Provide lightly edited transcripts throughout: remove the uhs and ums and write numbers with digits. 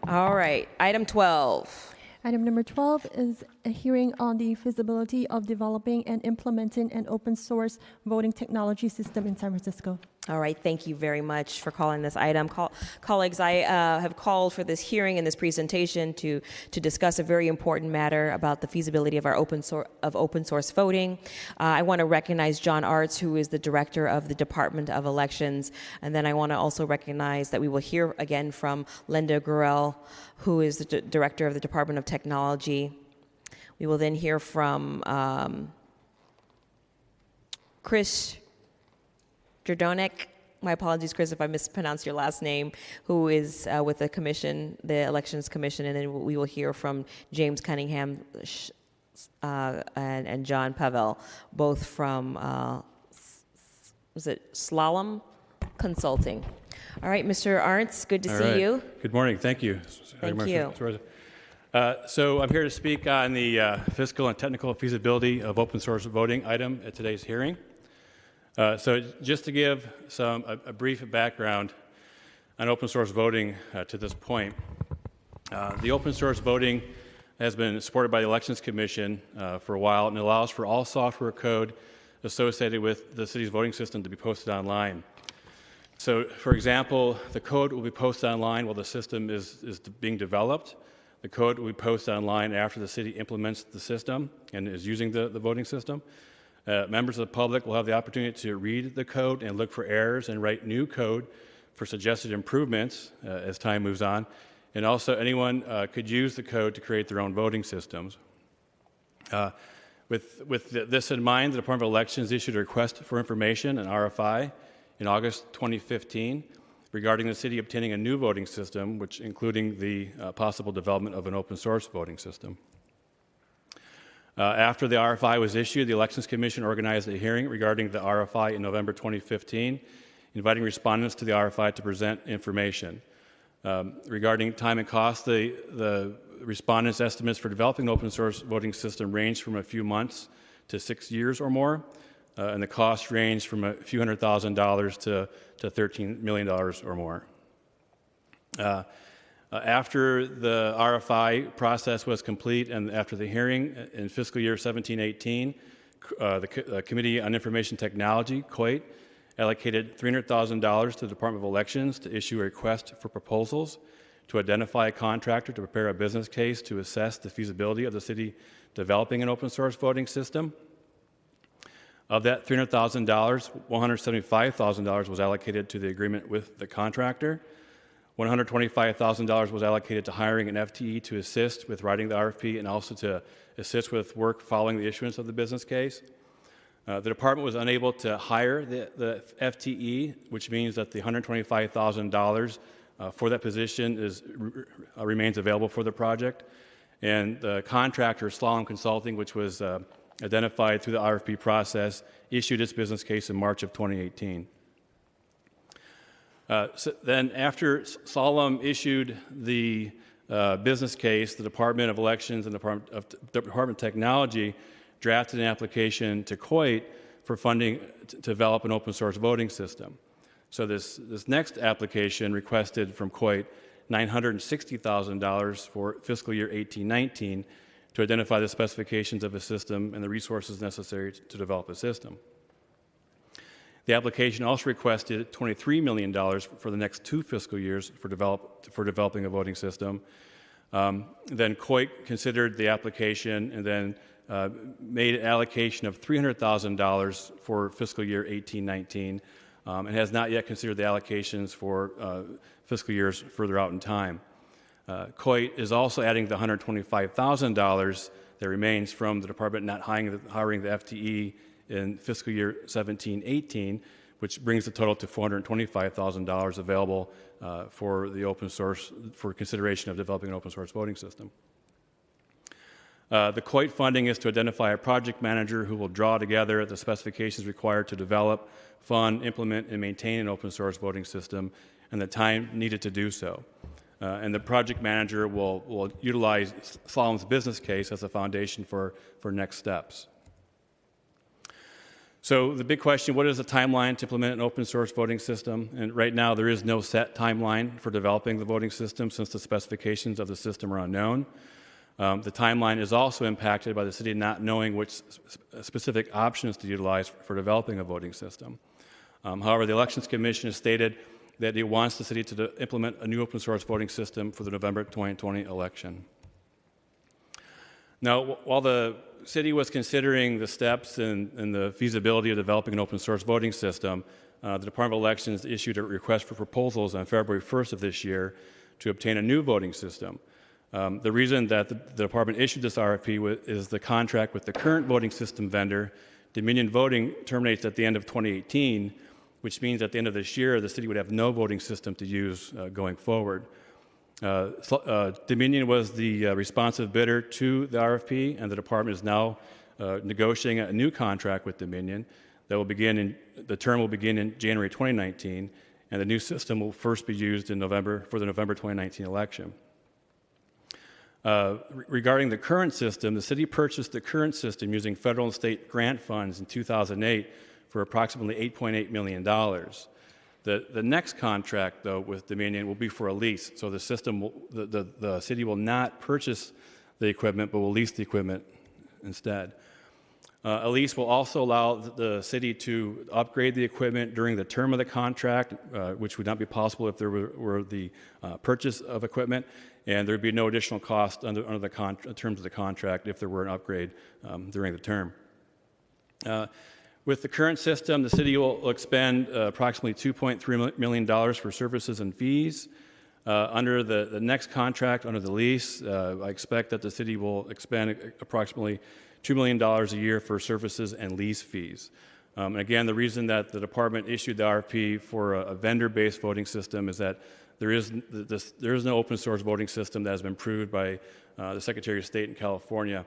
All right, item 12. Item number 12 is a hearing on the feasibility of developing and implementing an open source voting technology system in San Francisco. All right, thank you very much for calling this item. Colleagues, I have called for this hearing and this presentation to discuss a very important matter about the feasibility of our open source voting. I want to recognize John Arts, who is the director of the Department of Elections, and then I want to also recognize that we will hear again from Linda Gurel, who is the director of the Department of Technology. We will then hear from Chris Jerdonek. My apologies, Chris, if I mispronounced your last name, who is with the commission, the Elections Commission, and then we will hear from James Cunningham and John Pavel, both from, was it Solemn Consulting? All right, Mr. Arndt, good to see you. Good morning. Thank you. Thank you. So I'm here to speak on the fiscal and technical feasibility of open source voting item at today's hearing. So just to give a brief background on open source voting to this point, the open source voting has been supported by the Elections Commission for a while, and it allows for all software code associated with the city's voting system to be posted online. So, for example, the code will be posted online while the system is being developed. The code will be posted online after the city implements the system and is using the voting system. Members of the public will have the opportunity to read the code and look for errors and write new code for suggested improvements as time moves on. And also, anyone could use the code to create their own voting systems. With this in mind, the Department of Elections issued a request for information, an RFI, in August 2015 regarding the city obtaining a new voting system, which including the possible development of an open source voting system. After the RFI was issued, the Elections Commission organized a hearing regarding the RFI in November 2015, inviting respondents to the RFI to present information. Regarding time and cost, the respondents' estimates for developing an open source voting system ranged from a few months to 6 years or more, and the cost ranged from a few $100,000 to $13 million or more. After the RFI process was complete and after the hearing in fiscal year 17-18, the Committee on Information Technology, COIT, allocated $300,000 to the Department of Elections to issue a request for proposals to identify a contractor to prepare a business case to assess the feasibility of the city developing an open source voting system. Of that $300,000, $175,000 was allocated to the agreement with the contractor. $125,000 was allocated to hiring an FTE to assist with writing the RFP and also to assist with work following the issuance of the business case. The department was unable to hire the FTE, which means that the $125,000 for that position remains available for the project. And the contractor, Solemn Consulting, which was identified through the RFP process, issued its business case in March of 2018. So then after Solemn issued the business case, the Department of Elections and the Department of Technology drafted an application to COIT for funding to develop an open source voting system. So this next application requested from COIT $960,000 for fiscal year 18-19 to identify the specifications of a system and the resources necessary to develop a system. The application also requested $23 million for the next 2 fiscal years for developing a voting system. Then COIT considered the application and then made an allocation of $300,000 for fiscal year 18-19 and has not yet considered the allocations for fiscal years further out in time. COIT is also adding the $125,000 that remains from the department not hiring the FTE in fiscal year 17-18, which brings the total to $425,000 available for the open source, for consideration of developing an open source voting system. The COIT funding is to identify a project manager who will draw together the specifications required to develop, fund, implement, and maintain an open source voting system and the time needed to do so. And the project manager will utilize Solemn's business case as a foundation for next steps. So the big question, what is the timeline to implement an open source voting system? And right now there is no set timeline for developing the voting system since the specifications of the system are unknown. The timeline is also impacted by the city not knowing which specific options to utilize for developing a voting system. However, the Elections Commission has stated that it wants the city to implement a new open source voting system for the November 2020 election. Now, while the city was considering the steps and the feasibility of developing an open source voting system, the Department of Elections issued a request for proposals on February 1st of this year to obtain a new voting system. The reason that the department issued this RFP is the contract with the current voting system vendor, Dominion Voting, terminates at the end of 2018, which means at the end of this year, the city would have no voting system to use going forward. Dominion was the responsive bidder to the RFP, and the department is now negotiating a new contract with Dominion that will begin the term will begin in January 2019, and the new system will first be used for the November 2019 election. Regarding the current system, the city purchased the current system using federal and state grant funds in 2008 for approximately $8.8 million. The next contract, though, with Dominion will be for a lease, so the system the city will not purchase the equipment, but will lease the equipment instead. A lease will also allow the city to upgrade the equipment during the term of the contract, which would not be possible if there were the purchase of equipment, and there would be no additional cost under the terms of the contract if there were an upgrade during the term. With the current system, the city will expend approximately $2.3 million for services and fees. Under the next contract, under the lease, I expect that the city will expend approximately $2 million a year for services and lease fees. And again, the reason that the department issued the RFP for a vendor-based voting system is that there is no open source voting system that has been approved by the Secretary of State in California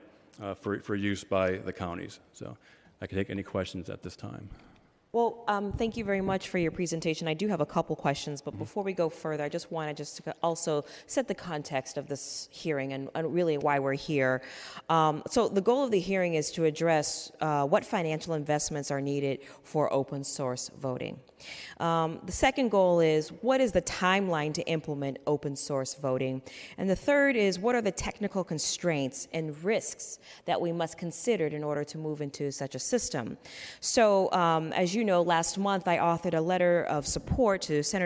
for use by the counties. So I can take any questions at this time. Well, thank you very much for your presentation. I do have a couple questions, but before we go further, I just want to also set the context of this hearing and really why we're here. So the goal of the hearing is to address what financial investments are needed for open source voting. The second goal is, what is the timeline to implement open source voting? And the third is, what are the technical constraints and risks that we must consider in order to move into such a system? So, as you know, last month I authored a letter of support to State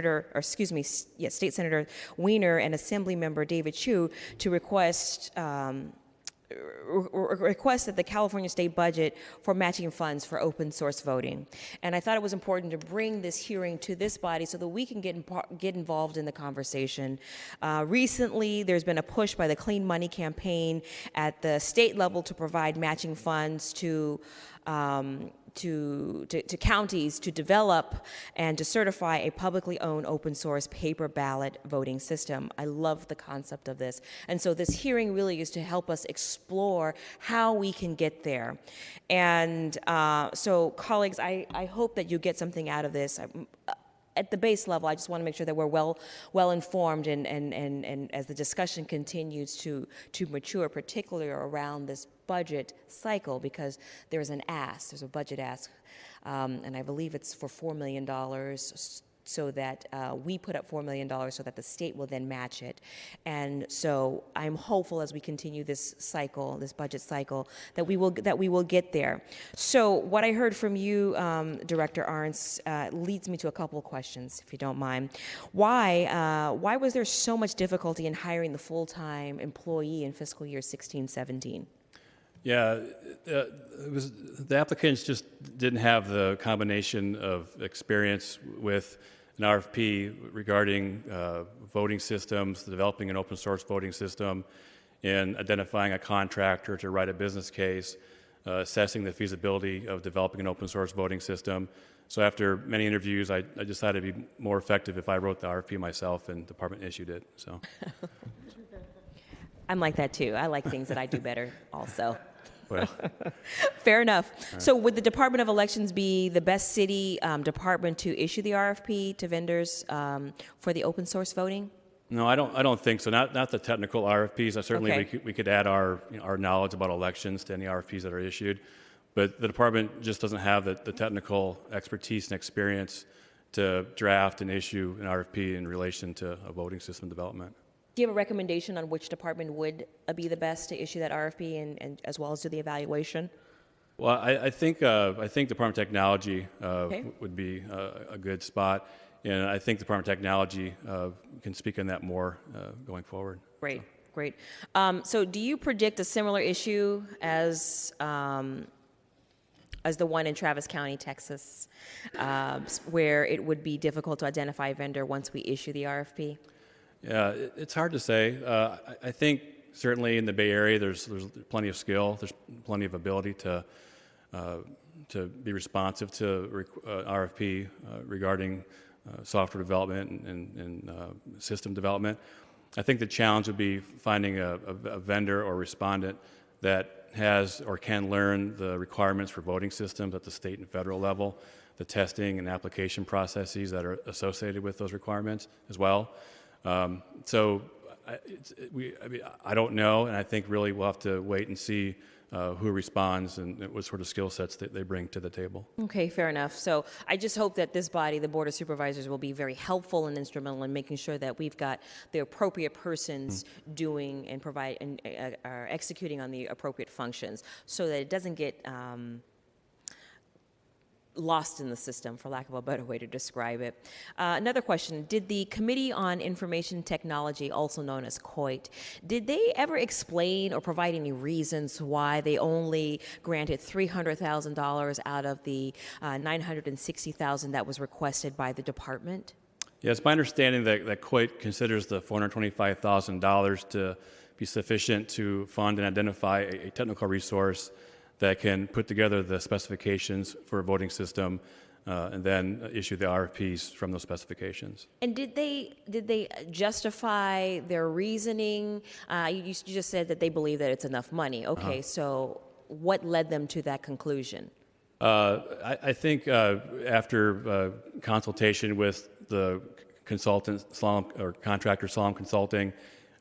Senator Wiener and Assembly Member David Chu to request that the California state budget for matching funds for open source voting. And I thought it was important to bring this hearing to this body so that we can get involved in the conversation. Recently, there's been a push by the Clean Money campaign at the state level to provide matching funds to counties to develop and to certify a publicly owned open source paper ballot voting system. I love the concept of this. And so this hearing really is to help us explore how we can get there. And so colleagues, I hope that you get something out of this. At the base level, I just want to make sure that we're well informed and as the discussion continues to mature, particularly around this budget cycle, because there's a budget ask, and I believe it's for $4 million, so that we put up $4 million so that the state will then match it. And so I'm hopeful as we continue this cycle, this budget cycle, that we will get there. So what I heard from you, Director Arntz, leads me to a couple of questions, if you don't mind. Why was there so much difficulty in hiring the full-time employee in fiscal year 16-17? Yeah, the applicants just didn't have the combination of experience with an RFP regarding voting systems, developing an open source voting system, and identifying a contractor to write a business case, assessing the feasibility of developing an open source voting system. So after many interviews, I decided it'd be more effective if I wrote the RFP myself and the department issued it. So. I'm like that too. I like things that I do better also. Well. Fair enough. Right. So would the Department of Elections be the best city department to issue the RFP to vendors for the open source voting? No, I don't think so. Not the technical RFPs. Certainly we could add our knowledge about elections to any RFPs that are issued. but the department just doesn't have the technical expertise and experience to draft and issue an RFP in relation to a voting system development. Do you have a recommendation on which department would be the best to issue that RFP and as well as do the evaluation? Well, I think Department of Technology Okay. would be a good spot, and I think Department of Technology can speak on that more going forward. Great, great. So do you predict a similar issue as the one in Travis County, Texas, where it would be difficult to identify a vendor once we issue the RFP? Yeah, it's hard to say. I think certainly in the Bay Area, there's plenty of skill, there's plenty of ability to be responsive to RFP regarding software development and system development. I think the challenge would be finding a vendor or respondent that has or can learn the requirements for voting systems at the state and federal level, the testing and application processes that are associated with those requirements as well. So I don't know, and I think really we'll have to wait and see who responds and what sort of skill sets that they bring to the table. Okay, fair enough. So I just hope that this body, the Board of Supervisors, will be very helpful and instrumental in making sure that we've got the appropriate persons doing and provide and are executing on the appropriate functions, so that it doesn't get lost in the system, for lack of a better way to describe it. Another question, did the Committee on Information Technology, also known as COIT, did they ever explain or provide any reasons why they only granted $300,000 out of the $960,000 that was requested by the department? Yeah, it's my understanding that COIT considers the $425,000 to be sufficient to fund and identify a technical resource that can put together the specifications for a voting system and then issue the RFPs from those specifications. And did they justify their reasoning? You just said that they believe that it's enough money. Okay, so what led them to that conclusion? I think after consultation with the consultant, Solemn, or contractor Solemn Consulting,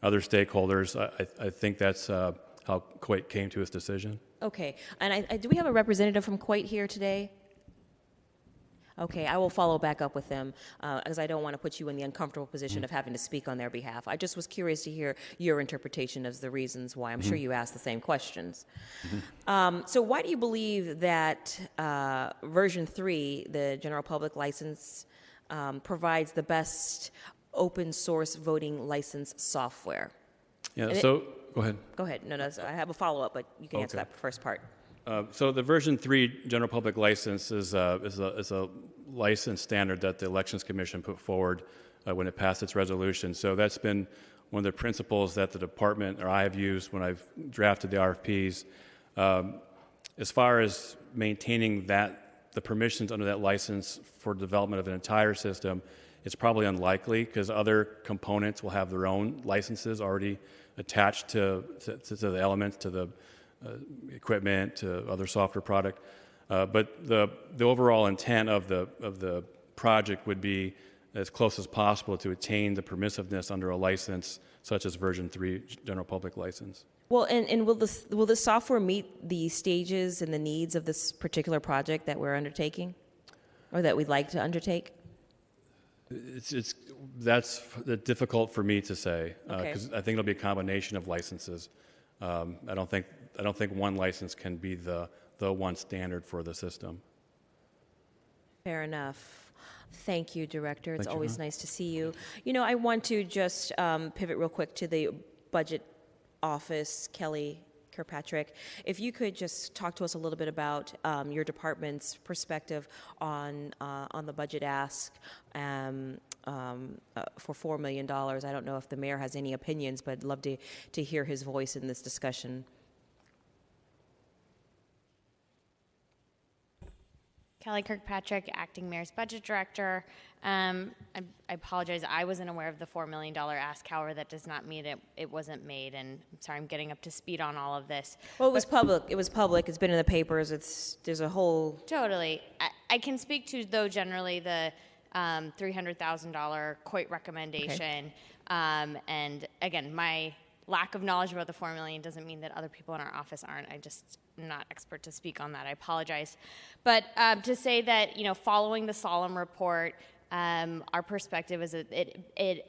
other stakeholders, I think that's how COIT came to its decision. Okay, and do we have a representative from COIT here today? Okay, I will follow back up with them because I don't want to put you in the uncomfortable position of having to speak on their behalf. I just was curious to hear your interpretation of the reasons why. I'm sure you asked the same questions. So why do you believe that version 3, the general public license, provides the best open source voting license software? Yeah, so go ahead. Go ahead. No, I have a follow-up, but you can answer that first part. So the version 3 general public license is a license standard that the Elections Commission put forward when it passed its resolution. So that's been one of the principles that the department or I have used when I've drafted the RFPs. As far as maintaining the permissions under that license for development of an entire system, it's probably unlikely because other components will have their own licenses already attached to the elements, to the equipment, to other software product. But the overall intent of the project would be as close as possible to attain the permissiveness under a license such as version 3 general public license. Well, and will the software meet the stages and the needs of this particular project that we're undertaking, or that we'd like to undertake? That's difficult for me to say because Okay. I think it'll be a combination of licenses. I don't think one license can be the one standard for the system. Fair enough. Thank you, Director. It's Thank you, always huh? nice to see you. You know, I want to just pivot real quick to the budget office, Kelly Kirkpatrick. If you could just talk to us a little bit about your department's perspective on the budget ask for $4 million. I don't know if the mayor has any opinions, but I'd love to hear his voice in this discussion. Kelly Kirkpatrick, Acting Mayor's Budget Director. I apologize, I wasn't aware of the $4 million ask. However, that does not mean it wasn't made, and I'm sorry, I'm getting up to speed on all of this. Well, it was public. It was public. It's been in the papers. There's a whole... Totally. I can speak to, though, generally the $300,000 COIT recommendation. Okay. And again, my lack of knowledge about the $4 million doesn't mean that other people in our office aren't. I just not expert to speak on that. I apologize. But to say that, following the Solemn report, our perspective is that it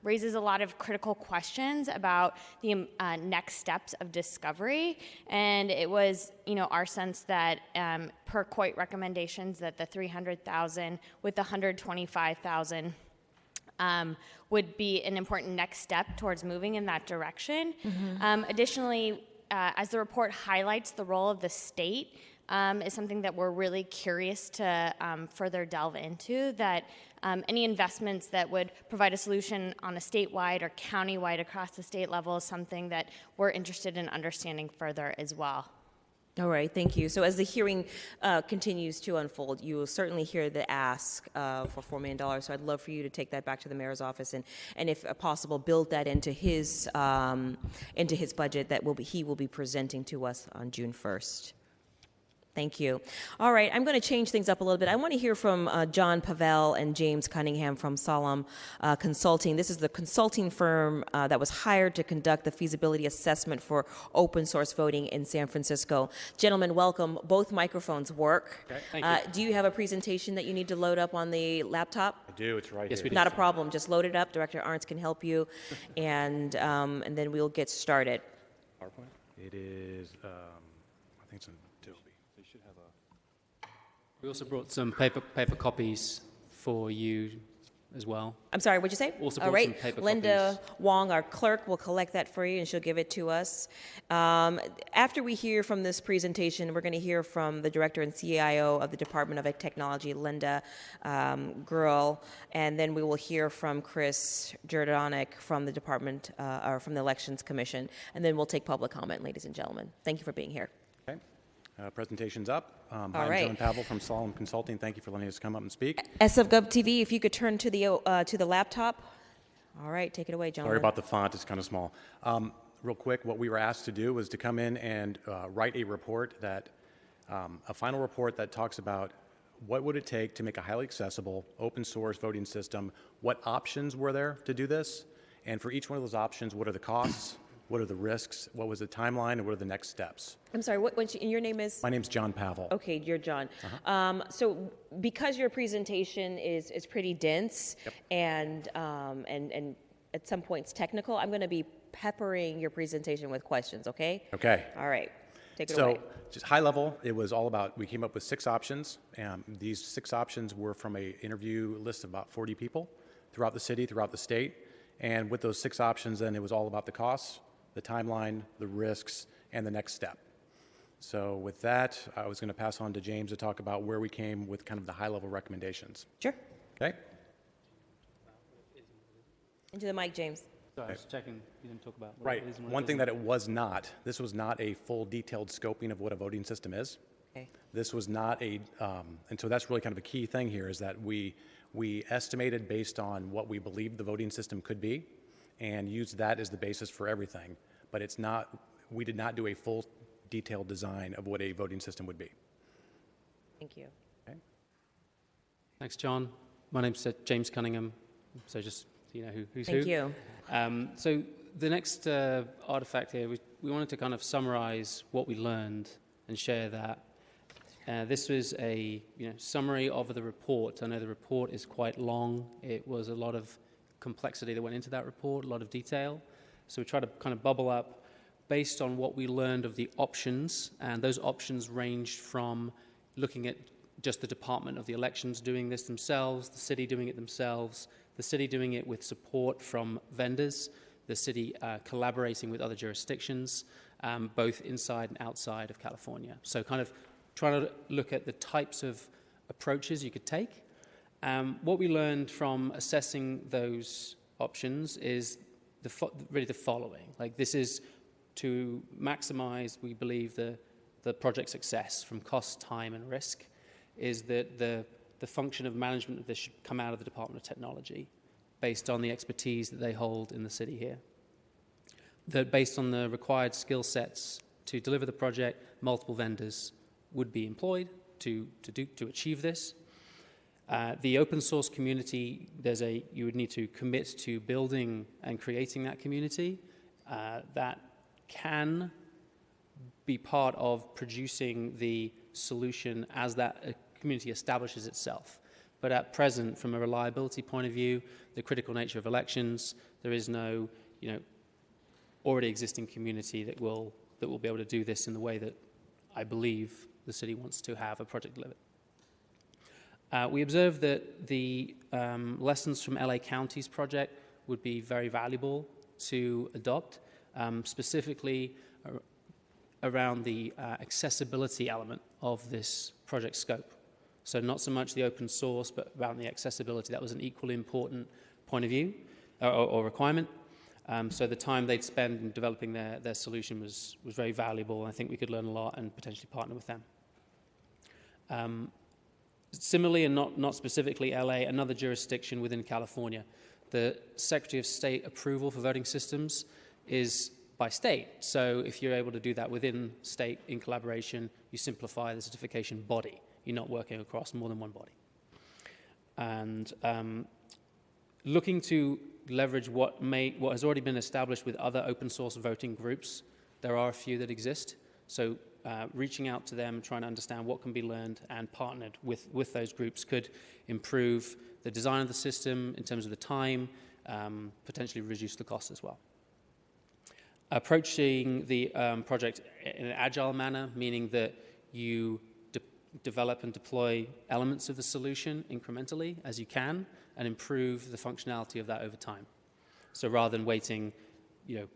raises a lot of critical questions about the next steps of discovery. And it was, our sense that per COIT recommendations that the 300,000 with the 125,000 would be an important next step towards moving in that direction. Additionally, as the report highlights, the role of the state is something that we're really curious to further delve into, that any investments that would provide a solution on a statewide or countywide across the state level is something that we're interested in understanding further as well. All right, thank you. So as the hearing continues to unfold, you will certainly hear the ask for $4 million. So I'd love for you to take that back to the mayor's office and if possible, build that into his budget that he will be presenting to us on June 1st. Thank you. All right, I'm going to change things up a little bit. I want to hear from John Pavel and James Cunningham from Solemn Consulting. This is the consulting firm that was hired to conduct the feasibility assessment for open source voting in San Francisco. Gentlemen, welcome. Both microphones work. Okay, thank you. Do you have a presentation that you need to load up on the laptop? I do. It's right Yes, here. we do. Not a problem. Just load it up. Director Arntz can help you, and then we'll get started. PowerPoint? It is, I think it's in Adobe. They should have a... We also brought some paper copies for you as well. I'm sorry, what'd you say? Also All brought right, some paper Linda copies. Wong, our clerk, will collect that for you and she'll give it to us. After we hear from this presentation, we're going to hear from the director and CIO of the Department of Technology, Linda Gruhl, and then we will hear from Chris Jerdonek from the Department, or from the Elections Commission, and then we'll take public comment, ladies and gentlemen. Thank you for being here. Okay. Presentation's up. I'm right. John Pavel from Solemn Consulting. Thank you for letting us come up and speak. SF TV, if you could turn to the laptop. All right, take it away, John. Sorry about the font, it's kind of small. Real quick, what we were asked to do was to come in and write a report that, a final report that talks about what would it take to make a highly accessible, open source voting system, what options were there to do this, and for each one of those options, what are the costs, what are the risks, what was the timeline, and what are the next steps. I'm sorry, your name is? My name's John Pavel. Okay, you're John. So because your presentation is pretty dense and at some points technical, I'm going to be peppering your presentation with questions, okay? Okay. All right, take it away. So just high level, it was all about, we came up with 6 options. These 6 options were from an interview list of about 40 people throughout the city, throughout the state. And with those 6 options, then it was all about the costs, the timeline, the risks, and the next step. So with that, I was going to pass on to James to talk about where we came with kind of the high-level recommendations. Sure. Okay? Into the mic, James. So I was checking, you didn't talk about what Right. it is and what One it thing isn't. that it was not, this was not a full detailed scoping of what a voting system is. Okay. This was not a, and so that's really kind of a key thing here is that we estimated based on what we believed the voting system could be and used that as the basis for everything. But it's not, we did not do a full detailed design of what a voting system would be. Thank you. Okay? Thanks, John. My name's James Cunningham. So just so you know who's Thank who. you. So the next artifact here, we wanted to kind of summarize what we learned and share that. This was a summary of the report. I know the report is quite long. It was a lot of complexity that went into that report, a lot of detail. So we tried to kind of bubble up based on what we learned of the options, and those options ranged from looking at just the Department of the Elections doing this themselves, the city doing it themselves, the city doing it with support from vendors, the city collaborating with other jurisdictions, both inside and outside of California. So kind of trying to look at the types of approaches you could take. What we learned from assessing those options is really the following. Like, this is to maximize, we believe, the project success from cost, time, and risk, is that the function of management of this should come out of the Department of Technology based on the expertise that they hold in the city here. That based on the required skill sets to deliver the project, multiple vendors would be employed to achieve this. The open source community, you would need to commit to building and creating that community that can be part of producing the solution as that community establishes itself. But at present, from a reliability point of view, the critical nature of elections, there is no, already existing community that will be able to do this in the way that I believe the city wants to have a project delivered. We observed that the lessons from LA County's project would be very valuable to adopt, specifically around the accessibility element of this project scope. So not so much the open source, but around the accessibility. That was an equally important point of view or requirement. So the time they'd spend in developing their solution was very valuable. I think we could learn a lot and potentially partner with them. Similarly, and not specifically LA, another jurisdiction within California, the Secretary of State approval for voting systems is by state. So if you're able to do that within state in collaboration, you simplify the certification body. You're not working across more than one body. And looking to leverage what has already been established with other open source voting groups, there are a few that exist. So reaching out to them, trying to understand what can be learned and partnered with those groups could improve the design of the system in terms of the time, potentially reduce the cost as well. Approaching the project in an agile manner, meaning that you develop and deploy elements of the solution incrementally as you can and improve the functionality of that over time. So rather than waiting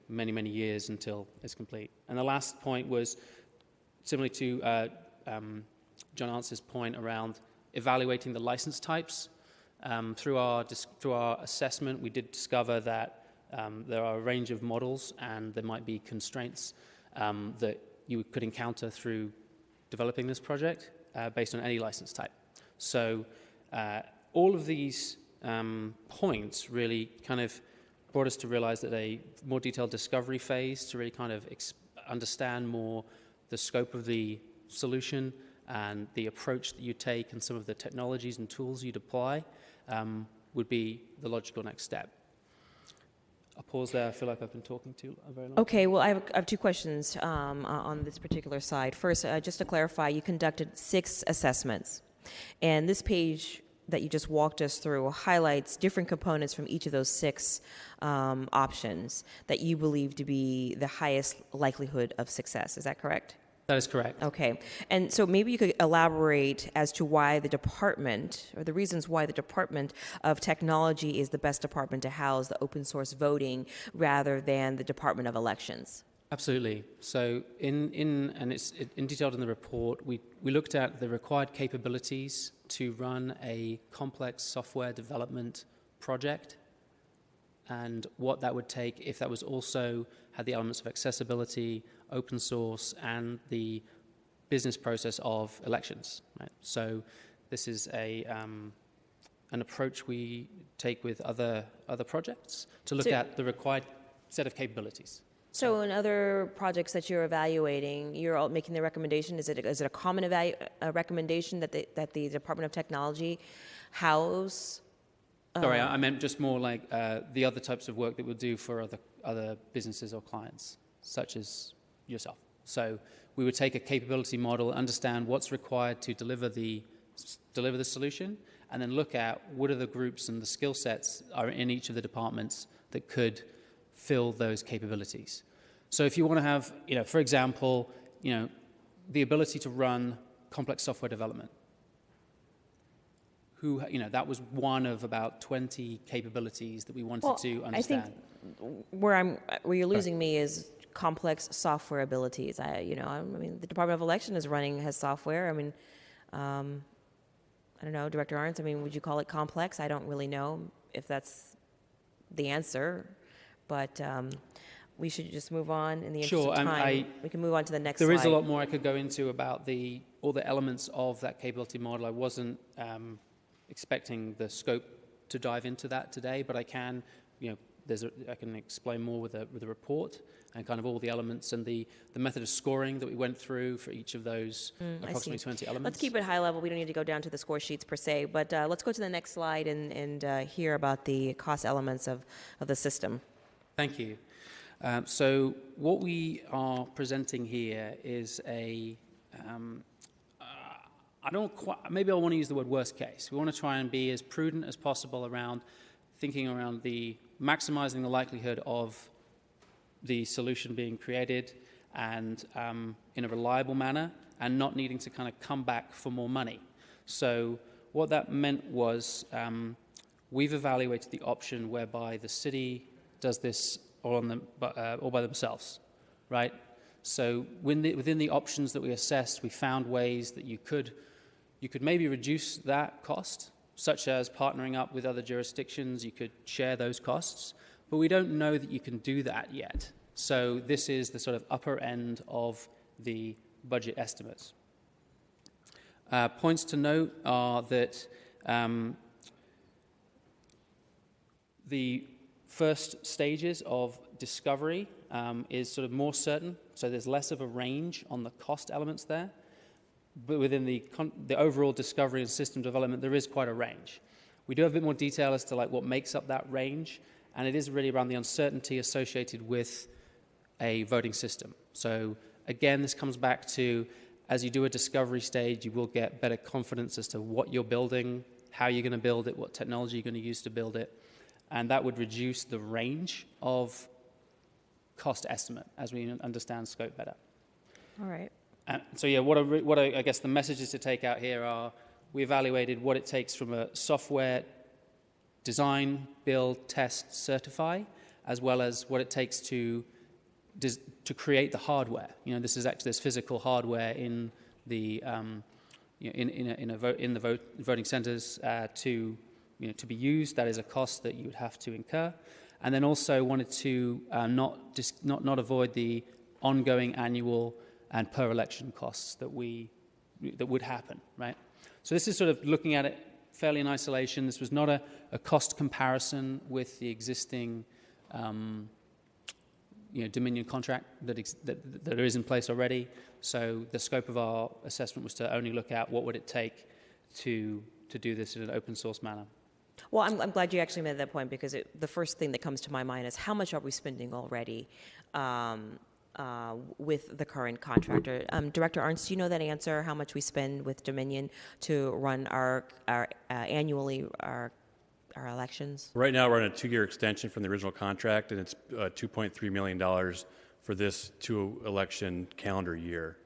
many, many years until it's complete. And the last point was similarly to John Ans's point around evaluating the license types. Through our assessment, we did discover that there are a range of models and there might be constraints that you could encounter through developing this project based on any license type. So all of these points really kind of brought us to realize that a more detailed discovery phase to really kind of understand more the scope of the solution and the approach that you take and some of the technologies and tools you'd apply would be the logical next step. I'll pause there. I feel like I've been talking too very long. Okay, well, I have two questions on this particular side. First, just to clarify, you conducted 6 assessments, and this page that you just walked us through highlights different components from each of those 6 options that you believe to be the highest likelihood of success. Is that correct? That is correct. Okay. And so maybe you could elaborate as to why the department, or the reasons why the Department of Technology is the best department to house the open source voting rather than the Department of Elections. Absolutely. So and it's detailed in the report, we looked at the required capabilities to run a complex software development project and what that would take if that was also had the elements of accessibility, open source, and the business process of elections. Right? So this is an approach we take with other projects to look at the required set of capabilities. So in other projects that you're evaluating, you're all making the recommendation. Is it a common recommendation that the Department of Technology house? Sorry, I meant just more like the other types of work that we'll do for other businesses or clients, such as yourself. So we would take a capability model, understand what's required to deliver the solution, and then look at what are the groups and the skill sets are in each of the departments that could fill those capabilities. So if you want to have, for example, the ability to run complex software development, that was one of about 20 capabilities that we wanted to understand. I think where you're losing me is complex software abilities. I mean, the Department of Election has software. I mean, I don't know, Director Arntz, would you call it complex? I don't really know if that's the answer, but we should just move on in the interest of time. We can move on to the next slide. There is a lot more I could go into about all the elements of that capability model. I wasn't expecting the scope to dive into that today, but I can, I can explain more with a report and kind of all the elements and the method of scoring that we went through for each of those approximately 20 elements. Let's keep it high level. We don't need to go down to the score sheets per se, but let's go to the next slide and hear about the cost elements of the system. Thank you. So what we are presenting here is maybe I want to use the word worst case. We want to try and be as prudent as possible around thinking around maximizing the likelihood of the solution being created and in a reliable manner and not needing to kind of come back for more money. So what that meant was we've evaluated the option whereby the city does this all by themselves, right? So within the options that we assessed, we found ways that you could maybe reduce that cost, such as partnering up with other jurisdictions. You could share those costs, but we don't know that you can do that yet. So this is the sort of upper end of the budget estimates. Points to note are that the first stages of discovery is sort of more certain, so there's less of a range on the cost elements there. But within the overall discovery and system development, there is quite a range. We do have a bit more detail as to like what makes up that range, and it is really around the uncertainty associated with a voting system. So again, this comes back to, as you do a discovery stage, you will get better confidence as to what you're building, how you're going to build it, what technology you're going to use to build it, and that would reduce the range of cost estimate as we understand scope better. All right. So yeah, what I guess the messages to take out here are, we evaluated what it takes from a software design, build, test, certify, as well as what it takes to create the hardware. You know, there's physical hardware in the voting centers to be used. That is a cost that you would have to incur, and then also wanted to not avoid the ongoing annual and per election costs that would happen, right? So this is sort of looking at it fairly in isolation. This was not a cost comparison with the existing Dominion contract that is in place already. So the scope of our assessment was to only look at what would it take to do this in an open source manner. Well, I'm glad you actually made that point, because the first thing that comes to my mind is how much are we spending already with the current contractor. Director Arntz, do you know that answer, how much we spend with Dominion to run our annually our elections? Right now, we're on a 2-year extension from the original contract, and it's $2.3 million for this 2-election calendar year.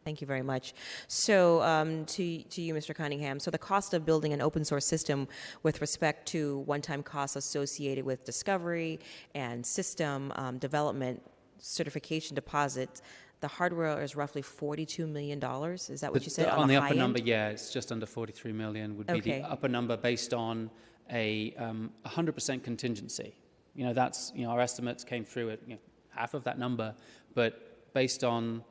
Thank you very much. So to you, Mr. Cunningham, so the cost of building an open source system with respect to one-time costs associated with discovery and system development, certification deposits, the hardware is roughly $42 million. Is that what you said? On the upper high number, end? yeah, it's just under 43 million would be Okay. the upper number based on a 100% contingency. You know, that's, our estimates came through at half of that number, but based on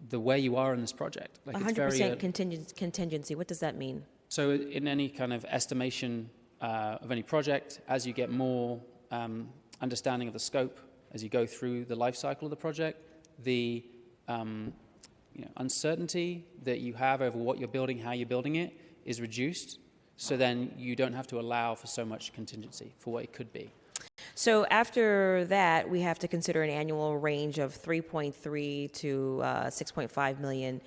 the way you are in this project, like 100% contingency. What does that mean? So in any kind of estimation of any project, as you get more understanding of the scope, as you go through the life cycle of the project, the uncertainty that you have over what you're building, how you're building it, is reduced. So then you don't have to allow for so much contingency for what it could be. So after that, we have to consider an annual range of 3.3 to 6.5 million,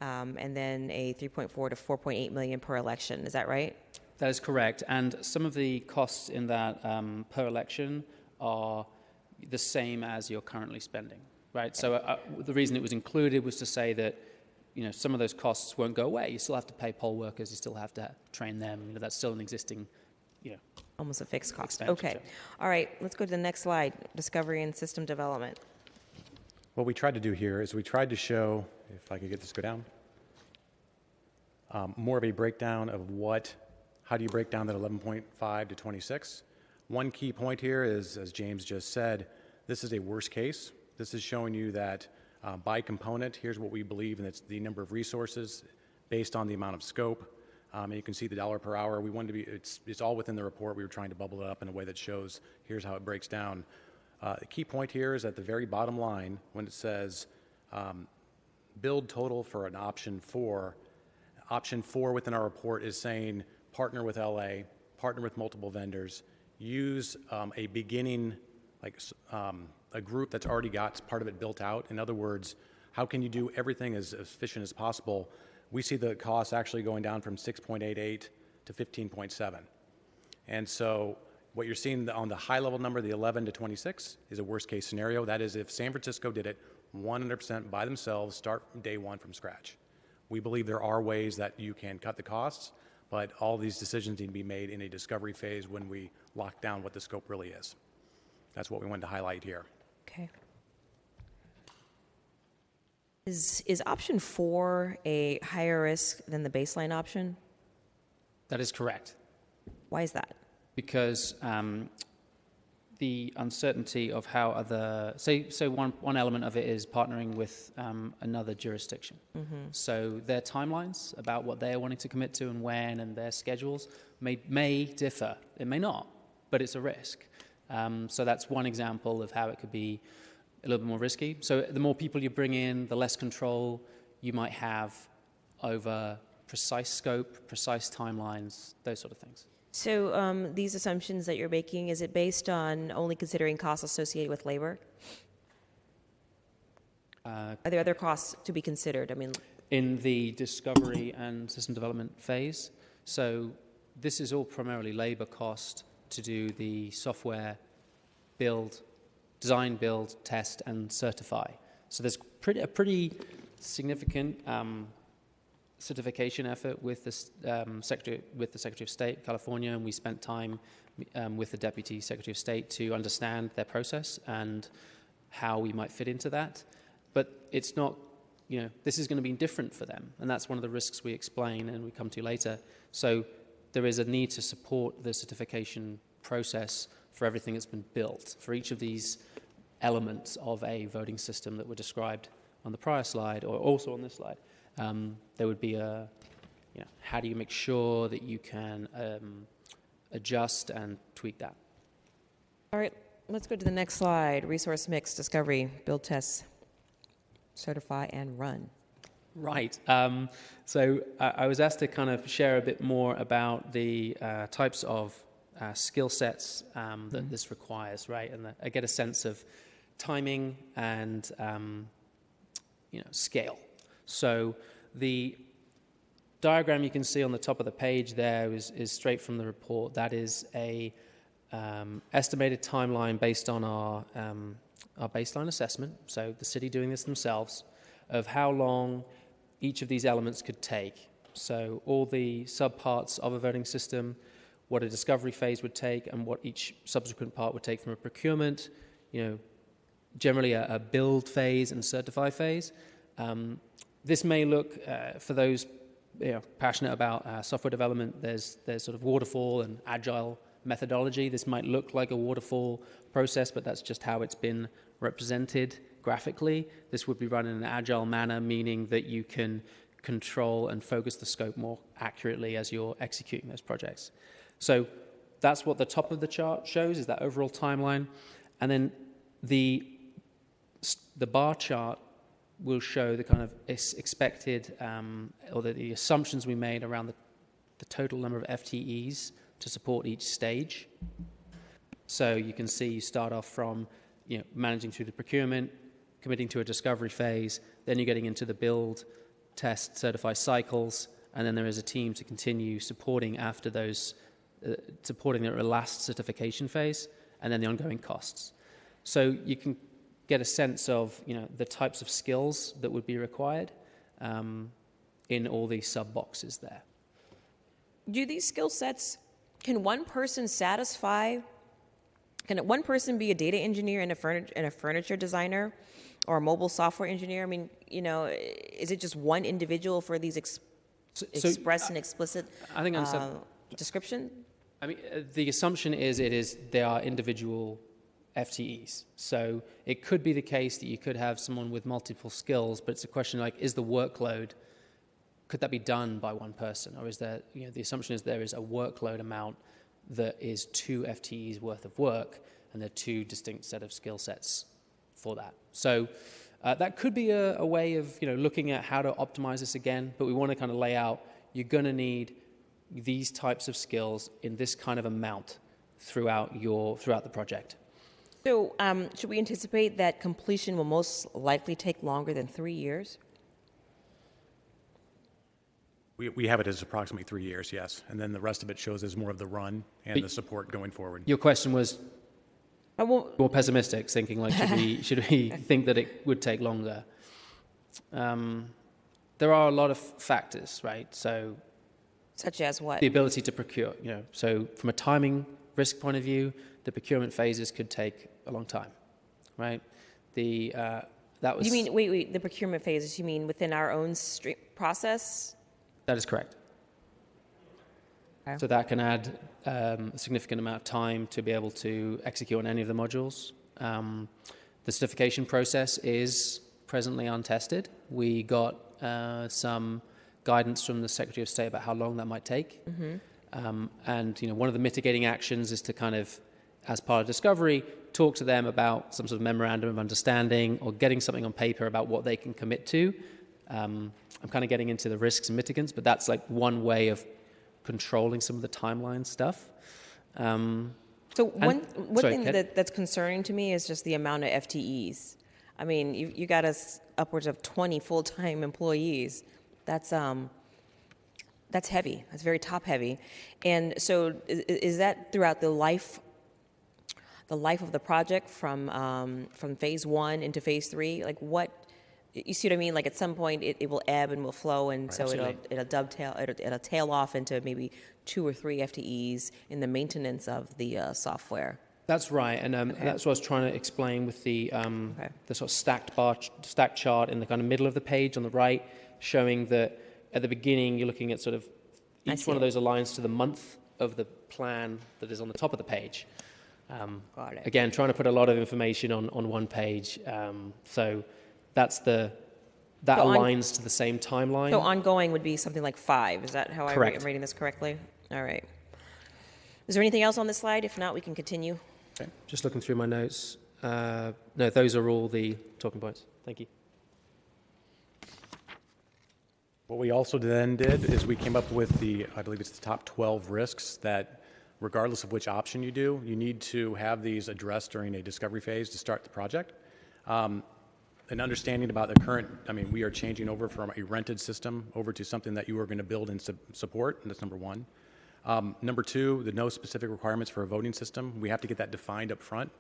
and then a 3.4 to 4.8 million per election. Is that right? That is correct. And some of the costs in that per election are the same as you're currently spending, right? So the reason it was included was to say that some of those costs won't go away. You still have to pay poll workers. You still have to train them. That's still an existing, almost a fixed cost. expenditure. Okay. All right. Let's go to the next slide. Discovery and system development. What we tried to do here is we tried to show, if I could get this to go down, more of a breakdown of how do you break down that 11.5 to 26. One key point here is, as James just said, this is a worst case. This is showing you that by component, here's what we believe, and it's the number of resources based on the amount of scope. And you can see the dollar per hour. We wanted to be, it's all within the report. We were trying to bubble it up in a way that shows here's how it breaks down. The key point here is at the very bottom line when it says build total for an option 4. Option 4 within our report is saying partner with LA, partner with multiple vendors, use a beginning a group that's already got part of it built out. In other words, how can you do everything as efficient as possible? We see the costs actually going down from 6.88 to 15.7. And so what you're seeing on the high level number, the 11 to 26, is a worst case scenario. That is if San Francisco did it 100% by themselves, start from day one from scratch. We believe there are ways that you can cut the costs, but all these decisions need to be made in a discovery phase when we lock down what the scope really is. That's what we wanted to highlight here. Okay. Is option 4 a higher risk than the baseline option? That is correct. Why is that? Because the uncertainty of how other, so one element of it is partnering with another jurisdiction. So their timelines about what they're wanting to commit to and when, and their schedules may differ. It may not, but it's a risk. So that's one example of how it could be a little bit more risky. So the more people you bring in, the less control you might have over precise scope, precise timelines, those sort of things. So these assumptions that you're making, is it based on only considering costs associated with labor? Are there other costs to be considered? I mean, in the discovery and system development phase. So this is all primarily labor cost to do the software build, design, build, test, and certify. So there's a pretty significant certification effort with the Secretary of State, California, and we spent time with the Deputy Secretary of State to understand their process and how we might fit into that. But it's not, this is going to be different for them, and that's one of the risks we explain and we come to later. So there is a need to support the certification process for everything that's been built, for each of these elements of a voting system that were described on the prior slide, or also on this slide. There would be how do you make sure that you can adjust and tweak that? all right, let's go to the next slide. Resource mix, discovery, build, test, certify, and run. Right. So I was asked to kind of share a bit more about the types of skill sets that this requires, right? And I get a sense of timing and scale. So the diagram you can see on the top of the page there is straight from the report. That is a estimated timeline based on our baseline assessment, so the city doing this themselves, of how long each of these elements could take. So all the subparts of a voting system, what a discovery phase would take, and what each subsequent part would take from a procurement, generally a build phase and certify phase. This may look, for those passionate about software development, there's sort of waterfall and agile methodology. This might look like a waterfall process, but that's just how it's been represented graphically. This would be run in an agile manner, meaning that you can control and focus the scope more accurately as you're executing those projects. So that's what the top of the chart shows, is that overall timeline. And then the bar chart will show the kind of expected or the assumptions we made around the total number of FTEs to support each stage. So you can see you start off from managing through the procurement, committing to a discovery phase, then you're getting into the build, test, certify cycles, and then there is a team to continue supporting after those, supporting the last certification phase, and then the ongoing costs. So you can get a sense of the types of skills that would be required in all these sub boxes there. Do these skill sets, can one person satisfy? Can one person be a data engineer and a furniture designer, or a mobile software engineer? I mean, is it just one individual for these express and explicit I think description? I mean, the assumption is they are individual FTEs. So it could be the case that you could have someone with multiple skills, but it's a question like, is the workload, could that be done by one person? Or is there, the assumption is there is a workload amount that is 2 FTEs worth of work, and there are 2 distinct set of skill sets for that. So that could be a way of looking at how to optimize this again, but we want to kind of lay out, you're going to need these types of skills in this kind of amount throughout the project. So should we anticipate that completion will most likely take longer than 3 years? We have it as approximately 3 years, yes. And then the rest of it shows as more of the run and the support going forward. Your question was Well, more pessimistic, thinking like, should we think that it would take longer? There are a lot of factors, right? So such as what? the ability to procure, so from a timing risk point of view, the procurement phases could take a long time, right? That was. You mean, wait, the procurement phases, you mean within our own process? That is correct. Okay. So that can add a significant amount of time to be able to execute on any of the modules. The certification process is presently untested. We got some guidance from the Secretary of State about how long that might take. And one of the mitigating actions is to kind of, as part of discovery, talk to them about some sort of memorandum of understanding or getting something on paper about what they can commit to. I'm kind of getting into the risks and mitigants, but that's like one way of controlling some of the timeline stuff. So one thing that's concerning to me is just the amount of FTEs. I mean, you got us upwards of 20 full-time employees. That's heavy. That's very top-heavy. And so is that throughout the life of the project from phase 1 into phase 3? Like what? You see what I mean? Like at some point it will ebb and will flow, and so it'll dovetail, it'll tail off into maybe 2 or 3 FTEs in the maintenance of the software. That's right, and that's what I was trying to explain with the sort of stacked chart in the kind of middle of the page on the right, showing that at the beginning you're looking at sort of each one of those aligns to the month of the plan that is on the top of the page. Got it. Again, trying to put a lot of information on one page, so that aligns to the same timeline. So ongoing would be something like 5. Is that how I'm reading this correctly? All right. Is there anything else on this slide? If not, we can continue. Okay. Just looking through my notes. No, those are all the talking points. Thank you. What we also then did is we came up with I believe it's the top 12 risks that regardless of which option you do, you need to have these addressed during a discovery phase to start the project. An understanding about the current, we are changing over from a rented system over to something that you are going to build and support, and that's number 1. Number 2, the no specific requirements for a voting system. We have to get that defined up front.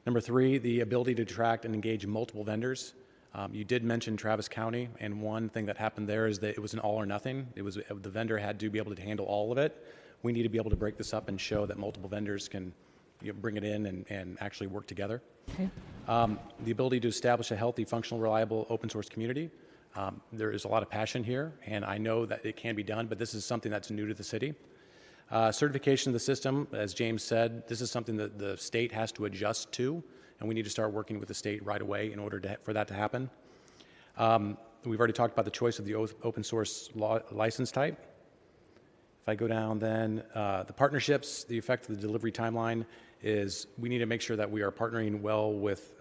Number 3, the ability to attract and engage multiple vendors. You did mention Travis County, and one thing that happened there is that it was an all or nothing. The vendor had to be able to handle all of it. We need to be able to break this up and show that multiple vendors can bring it in and actually work together. Okay. The ability to establish a healthy, functional, reliable open source community. There is a lot of passion here, and I know that it can be done, but this is something that's new to the city. Certification of the system, as James said, this is something that the state has to adjust to, and we need to start working with the state right away in order for that to happen. We've already talked about the choice of the open source license type. If I go down then, the partnerships, the effect of the delivery timeline is we need to make sure that we are partnering well with,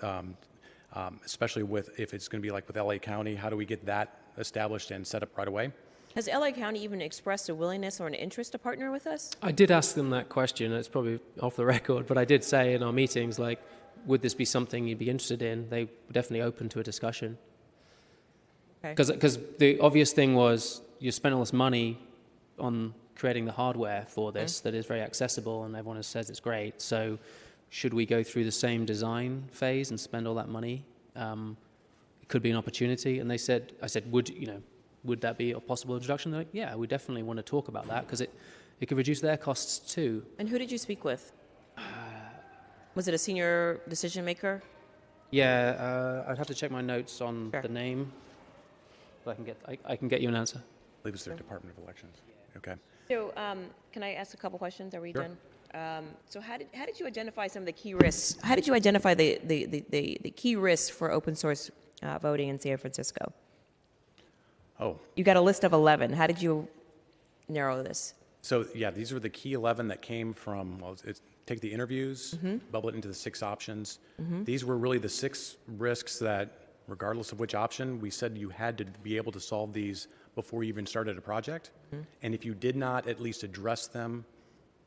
especially with if it's going to be like with LA County, how do we get that established and set up right away? Has LA County even expressed a willingness or an interest to partner with us? I did ask them that question. It's probably off the record, but I did say in our meetings, like, would this be something you'd be interested in? They were definitely open to a discussion. Because the obvious thing was you spent all this money on creating the hardware for this that is very accessible, and everyone says it's great. So should we go through the same design phase and spend all that money? It could be an opportunity. And I said, would that be a possible introduction? They're like, yeah, we definitely want to talk about that because it could reduce their costs too. And who did you speak with? Was it a senior decision maker? Yeah, I'd have to check my notes on the name, but I can get you an answer. I believe it's their Department of Elections. Okay. So can I ask a couple questions? Are we done? So how did you identify some of the key risks? How did you identify the key risks for open source voting in San Francisco? Oh. You got a list of 11. How did you narrow this? So, yeah, these were the key 11 that came from, take the interviews, bubble it into the 6 options. These were really the 6 risks that, regardless of which option, we said you had to be able to solve these before you even started a project. And if you did not at least address them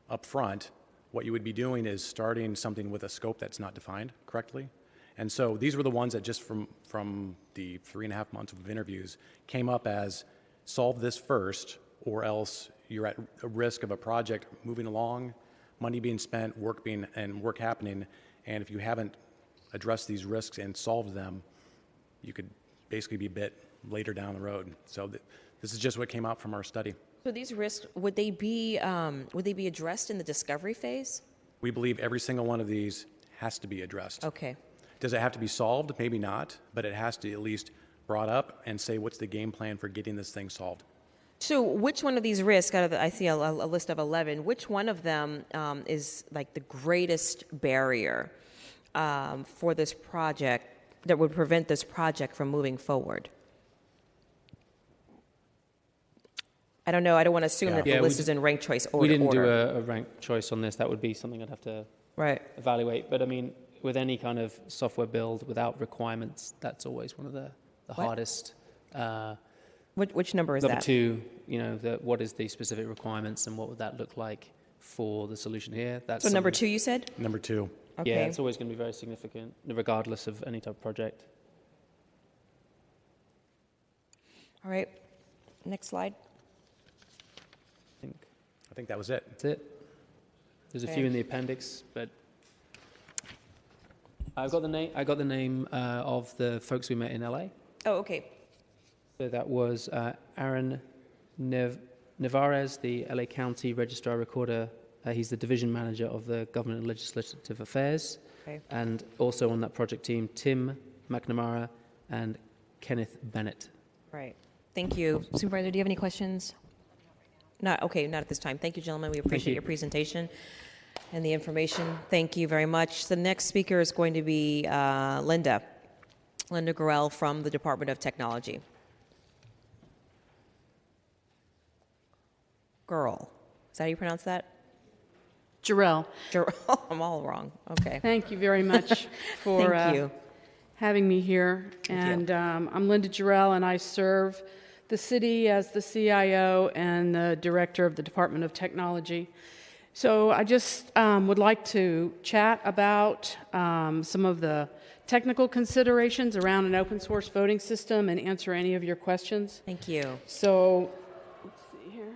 up front, what you would be doing is starting something with a scope that's not defined correctly. And so these were the ones that just from the 3.5 months of interviews came up as solve this first, or else you're at a risk of a project moving along, money being spent, work happening, and if you haven't addressed these risks and solved them, you could basically be bit later down the road. So this is just what came out from our study. So these risks, would they be addressed in the discovery phase? We believe every single one of these has to be addressed. Okay. Does it have to be solved? Maybe not, but it has to at least brought up and say what's the game plan for getting this thing solved. So which one of these risks, I see a list of 11, which one of them is like the greatest barrier for this project that would prevent this project from moving forward? I don't know. I don't want to assume that the list is in ranked choice order. We didn't do a ranked choice on this. That would be something I'd have to evaluate. But I mean, with any kind of software build without requirements, that's always one of the hardest. Which number is that? Number 2, what is the specific requirements and what would that look like for the solution here? That's so number 2, you said? Number 2. Okay. Yeah, it's always going to be very significant, regardless of any type of project. All right. Next slide. I think that was it. That's it. There's a few in the appendix, but I got the name of the folks we met in LA. Oh, okay. So that was Aaron Nevarez, the LA County Registrar Recorder. He's the division manager of the Government and Legislative Affairs. Okay. And also on that project team, Tim McNamara and Kenneth Bennett. Right. Thank you. Supervisor, do you have any questions? Not at this time. Thank you, gentlemen. We appreciate your presentation and the information. Thank you very much. The next speaker is going to be Linda Grell from the Department of Technology. Girl. Is that how you pronounce that? Jarrell. I'm all wrong. Okay. Thank you very much for having me here. And I'm Linda Jarrell, and I serve the city as the CIO and the director of the Department of Technology. So I just would like to chat about some of the technical considerations around an open source voting system and answer any of your questions. Thank you. So let's see here.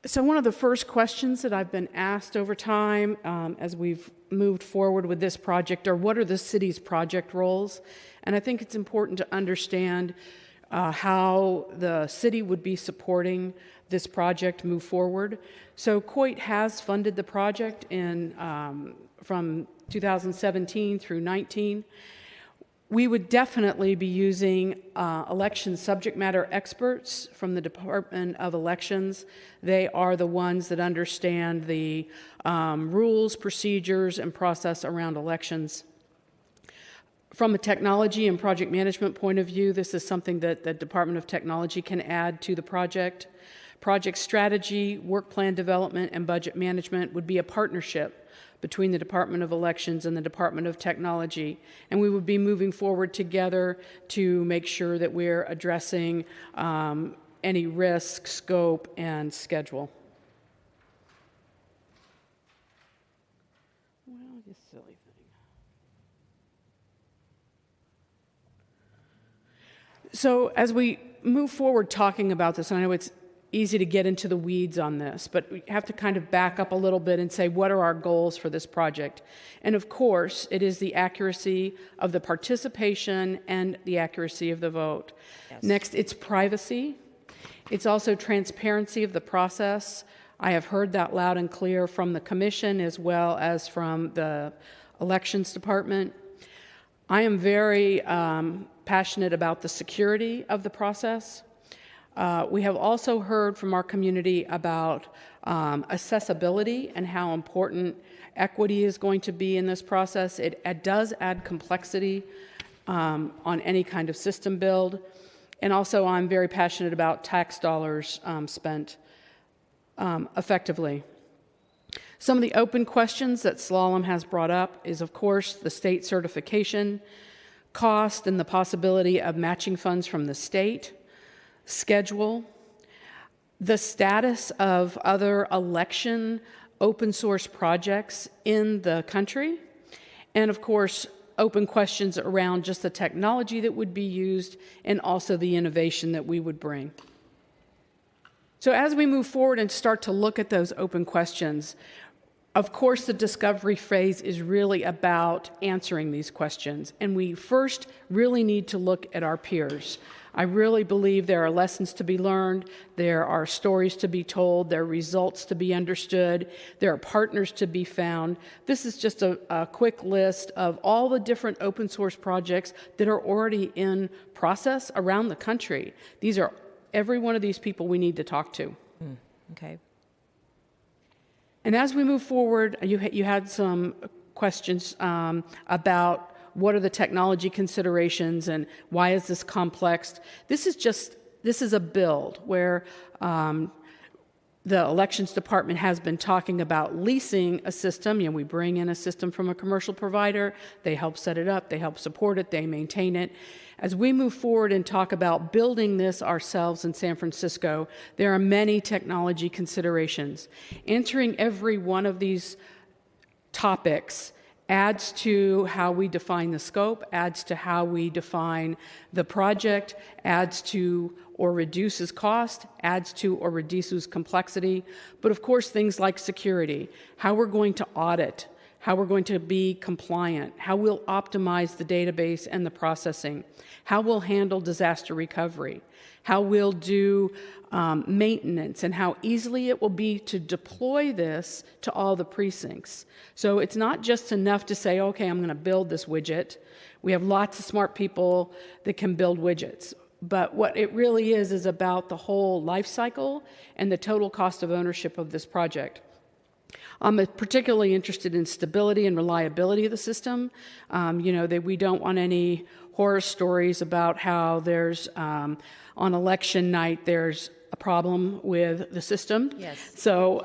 So one of the first questions that I've been asked over time as we've moved forward with this project are, what are the city's project roles? And I think it's important to understand how the city would be supporting this project move forward. So COIT has funded the project from 2017 through 19. We would definitely be using election subject matter experts from the Department of Elections. They are the ones that understand the rules, procedures, and process around elections. From a technology and project management point of view, this is something that the Department of Technology can add to the project. Project strategy, work plan development, and budget management would be a partnership between the Department of Elections and the Department of Technology. And we would be moving forward together to make sure that we're addressing any risk, scope, and schedule. Well, you silly thing. So as we move forward talking about this, and I know it's easy to get into the weeds on this, but we have to kind of back up a little bit and say, what are our goals for this project? And of course, it is the accuracy of the participation and the accuracy of the vote. Yes. Next, it's privacy. It's also transparency of the process. I have heard that loud and clear from the commission as well as from the elections department. I am very passionate about the security of the process. We have also heard from our community about accessibility and how important equity is going to be in this process. It does add complexity on any kind of system build. And also I'm very passionate about tax dollars spent. effectively. Some of the open questions that Solemn has brought up is, of course, the state certification, cost and the possibility of matching funds from the state, schedule, the status of other election open source projects in the country, and of course, open questions around just the technology that would be used and also the innovation that we would bring. So as we move forward and start to look at those open questions, of course, the discovery phase is really about answering these questions, and we first really need to look at our peers. I really believe there are lessons to be learned, there are stories to be told, there are results to be understood, there are partners to be found. This is just a quick list of all the different open source projects that are already in process around the country. These are every one of these people we need to talk to. Okay. And as we move forward, you had some questions about what are the technology considerations and why is this complex. This is a build where the elections department has been talking about leasing a system. We bring in a system from a commercial provider, they help set it up, they help support it, they maintain it. As we move forward and talk about building this ourselves in San Francisco, there are many technology considerations. Answering every one of these topics adds to how we define the scope, adds to how we define the project, adds to or reduces cost, adds to or reduces complexity. But of course, things like security, how we're going to audit, how we're going to be compliant, how we'll optimize the database and the processing, how we'll handle disaster recovery, how we'll do maintenance, and how easily it will be to deploy this to all the precincts. So it's not just enough to say, okay, I'm going to build this widget. We have lots of smart people that can build widgets. But what it really is about the whole life cycle and the total cost of ownership of this project. I'm particularly interested in stability and reliability of the system. That we don't want any horror stories about how there's, on election night, there's a problem with the system. Yes. So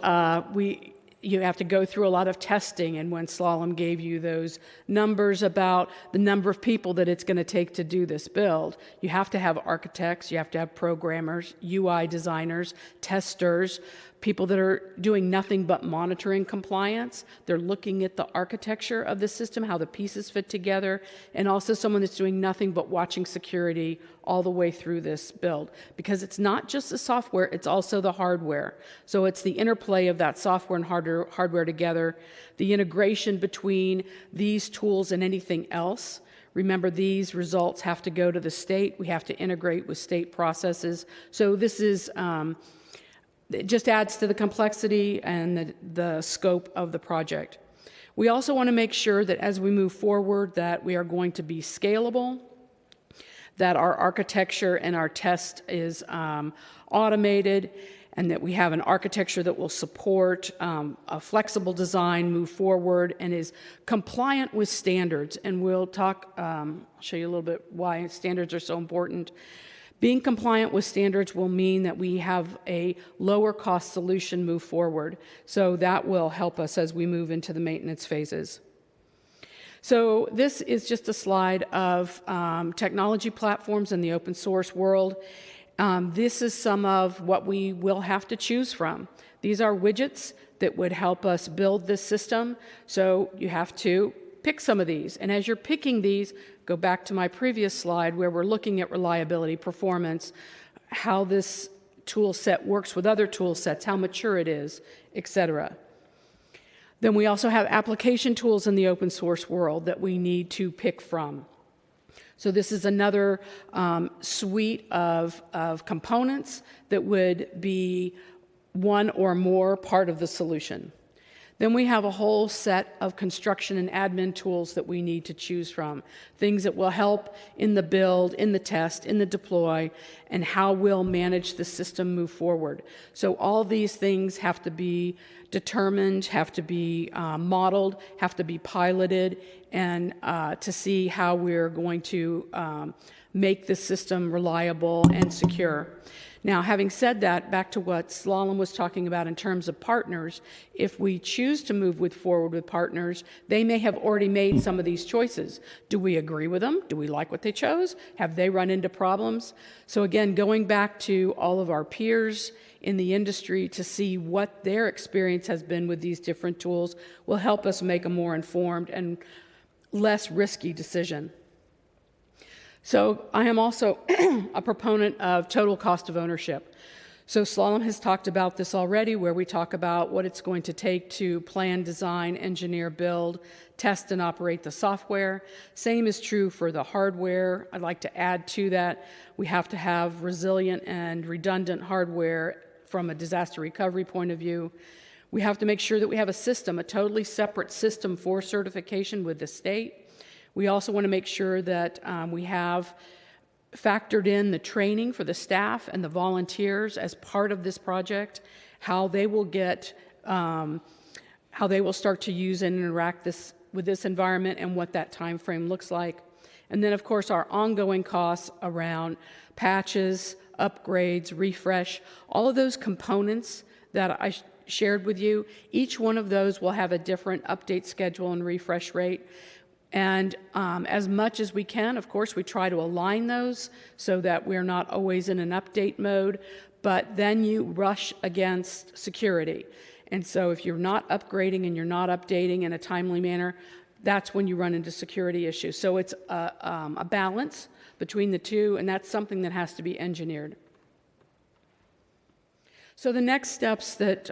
you have to go through a lot of testing, and when Solemn gave you those numbers about the number of people that it's going to take to do this build, you have to have architects, you have to have programmers, UI designers, testers, people that are doing nothing but monitoring compliance. They're looking at the architecture of the system, how the pieces fit together, and also someone that's doing nothing but watching security all the way through this build. Because it's not just the software, it's also the hardware. So it's the interplay of that software and hardware together, the integration between these tools and anything else. Remember, these results have to go to the state. We have to integrate with state processes. So this is... it just adds to the complexity and the scope of the project. We also want to make sure that as we move forward that we are going to be scalable, that our architecture and our test is automated, and that we have an architecture that will support a flexible design, move forward, and is compliant with standards. And we'll talk, I'll show you a little bit why standards are so important. Being compliant with standards will mean that we have a lower cost solution move forward. So that will help us as we move into the maintenance phases. So this is just a slide of technology platforms in the open source world. This is some of what we will have to choose from. These are widgets that would help us build this system. So you have to pick some of these. And as you're picking these, go back to my previous slide where we're looking at reliability, performance, how this tool set works with other tool sets, how mature it is, etc. Then we also have application tools in the open source world that we need to pick from. So this is another suite of components that would be one or more part of the solution. Then we have a whole set of construction and admin tools that we need to choose from, things that will help in the build, in the test, in the deploy, and how we'll manage the system move forward. So all these things have to be determined, have to be modeled, have to be piloted, and to see how we're going to make the system reliable and secure. Now, having said that, back to what Solemn was talking about in terms of partners, if we choose to move forward with partners, they may have already made some of these choices. Do we agree with them? Do we like what they chose? Have they run into problems? So again, going back to all of our peers in the industry to see what their experience has been with these different tools will help us make a more informed and less risky decision. So I am also a proponent of total cost of ownership. So Solemn has talked about this already, where we talk about what it's going to take to plan, design, engineer, build, test, and operate the software. Same is true for the hardware. I'd like to add to that, we have to have resilient and redundant hardware from a disaster recovery point of view. We have to make sure that we have a system, a totally separate system for certification with the state. We also want to make sure that we have factored in the training for the staff and the volunteers as part of this project, how they will start to use and interact with this environment and what that time frame looks like. And then, of course, our ongoing costs around patches, upgrades, refresh, all of those components that I shared with you, each one of those will have a different update schedule and refresh rate. And as much as we can, of course, we try to align those so that we're not always in an update mode, but then you rush against security. And so if you're not upgrading and you're not updating in a timely manner, that's when you run into security issues. So it's a balance between the two, and that's something that has to be engineered. So the next steps that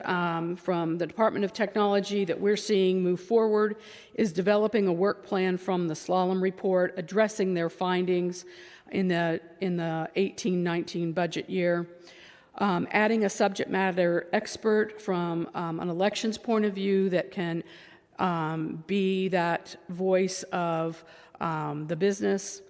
from the Department of Technology that we're seeing move forward is developing a work plan from the Solemn report, addressing their findings in the 18-19 budget year, adding a subject matter expert from an elections point of view that can be that voice of the business,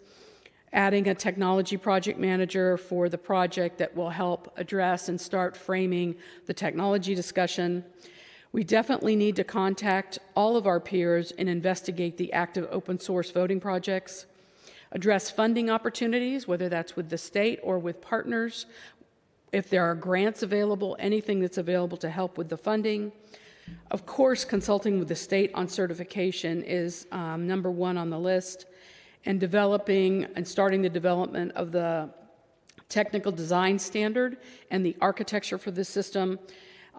adding a technology project manager for the project that will help address and start framing the technology discussion. We definitely need to contact all of our peers and investigate the active open source voting projects, address funding opportunities, whether that's with the state or with partners, if there are grants available, anything that's available to help with the funding. Of course, consulting with the state on certification is number one on the list, and developing and starting the development of the technical design standard and the architecture for the system,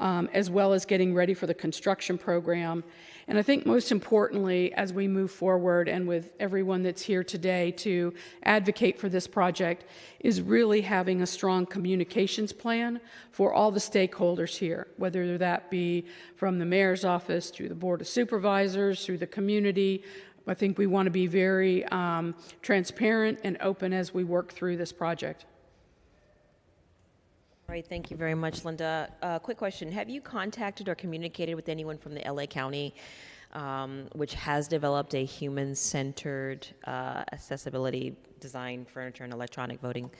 as well as getting ready for the construction program. And I think most importantly, as we move forward and with everyone that's here today to advocate for this project, is really having a strong communications plan for all the stakeholders here, whether that be from the mayor's office, through the board of supervisors, through the community. I think we want to be very transparent and open as we work through this project. All right, thank you very much, Linda. Quick question. Have you contacted or communicated with anyone from the LA County, which has developed a human-centered accessibility design, furniture, and electronic voting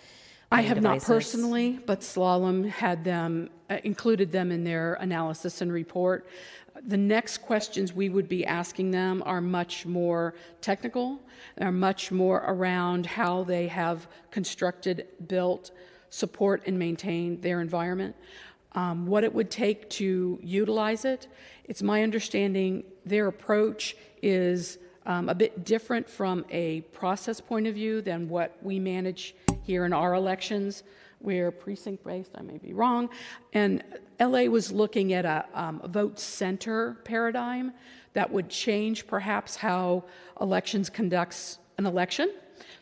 I have devices? not personally, but Solemn had them, included them in their analysis and report. The next questions we would be asking them are much more technical. They're much more around how they have constructed, built, support, and maintain their environment. What it would take to utilize it. It's my understanding their approach is a bit different from a process point of view than what we manage here in our elections. We're precinct-based, I may be wrong, and LA was looking at a vote center paradigm that would change perhaps how elections conducts an election.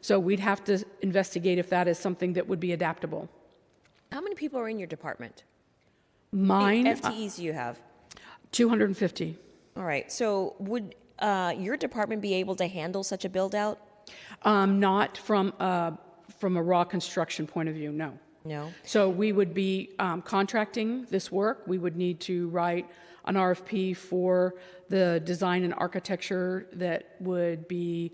So we'd have to investigate if that is something that would be adaptable. How many people are in your department? Mine, The FTEs you have? 250. All right, so would your department be able to handle such a build-out? Not from a raw construction point of view, no. No? So we would be contracting this work. We would need to write an RFP for the design and architecture that would be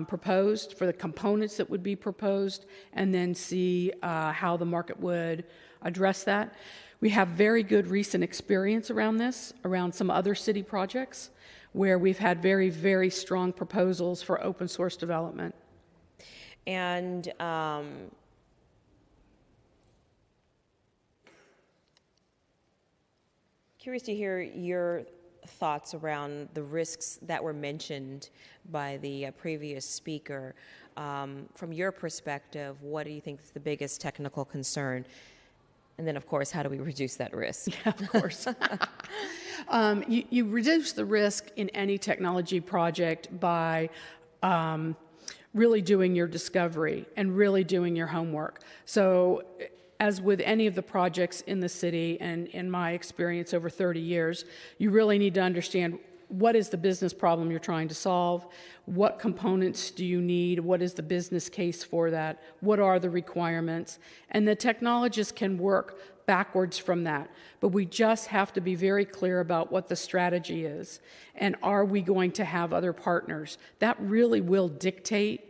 proposed, for the components that would be proposed, and then see how the market would address that. We have very good recent experience around this, around some other city projects, where we've had very, very strong proposals for open source development. And Curious to hear your thoughts around the risks that were mentioned by the previous speaker. From your perspective, what do you think is the biggest technical concern? And then, of course, how do we reduce that risk? Yeah, of course. You reduce the risk in any technology project by really doing your discovery and really doing your homework. So as with any of the projects in the city, and in my experience over 30 years, you really need to understand what is the business problem you're trying to solve, what components do you need, what is the business case for that, what are the requirements, and the technologist can work backwards from that. But we just have to be very clear about what the strategy is, and are we going to have other partners? That really will dictate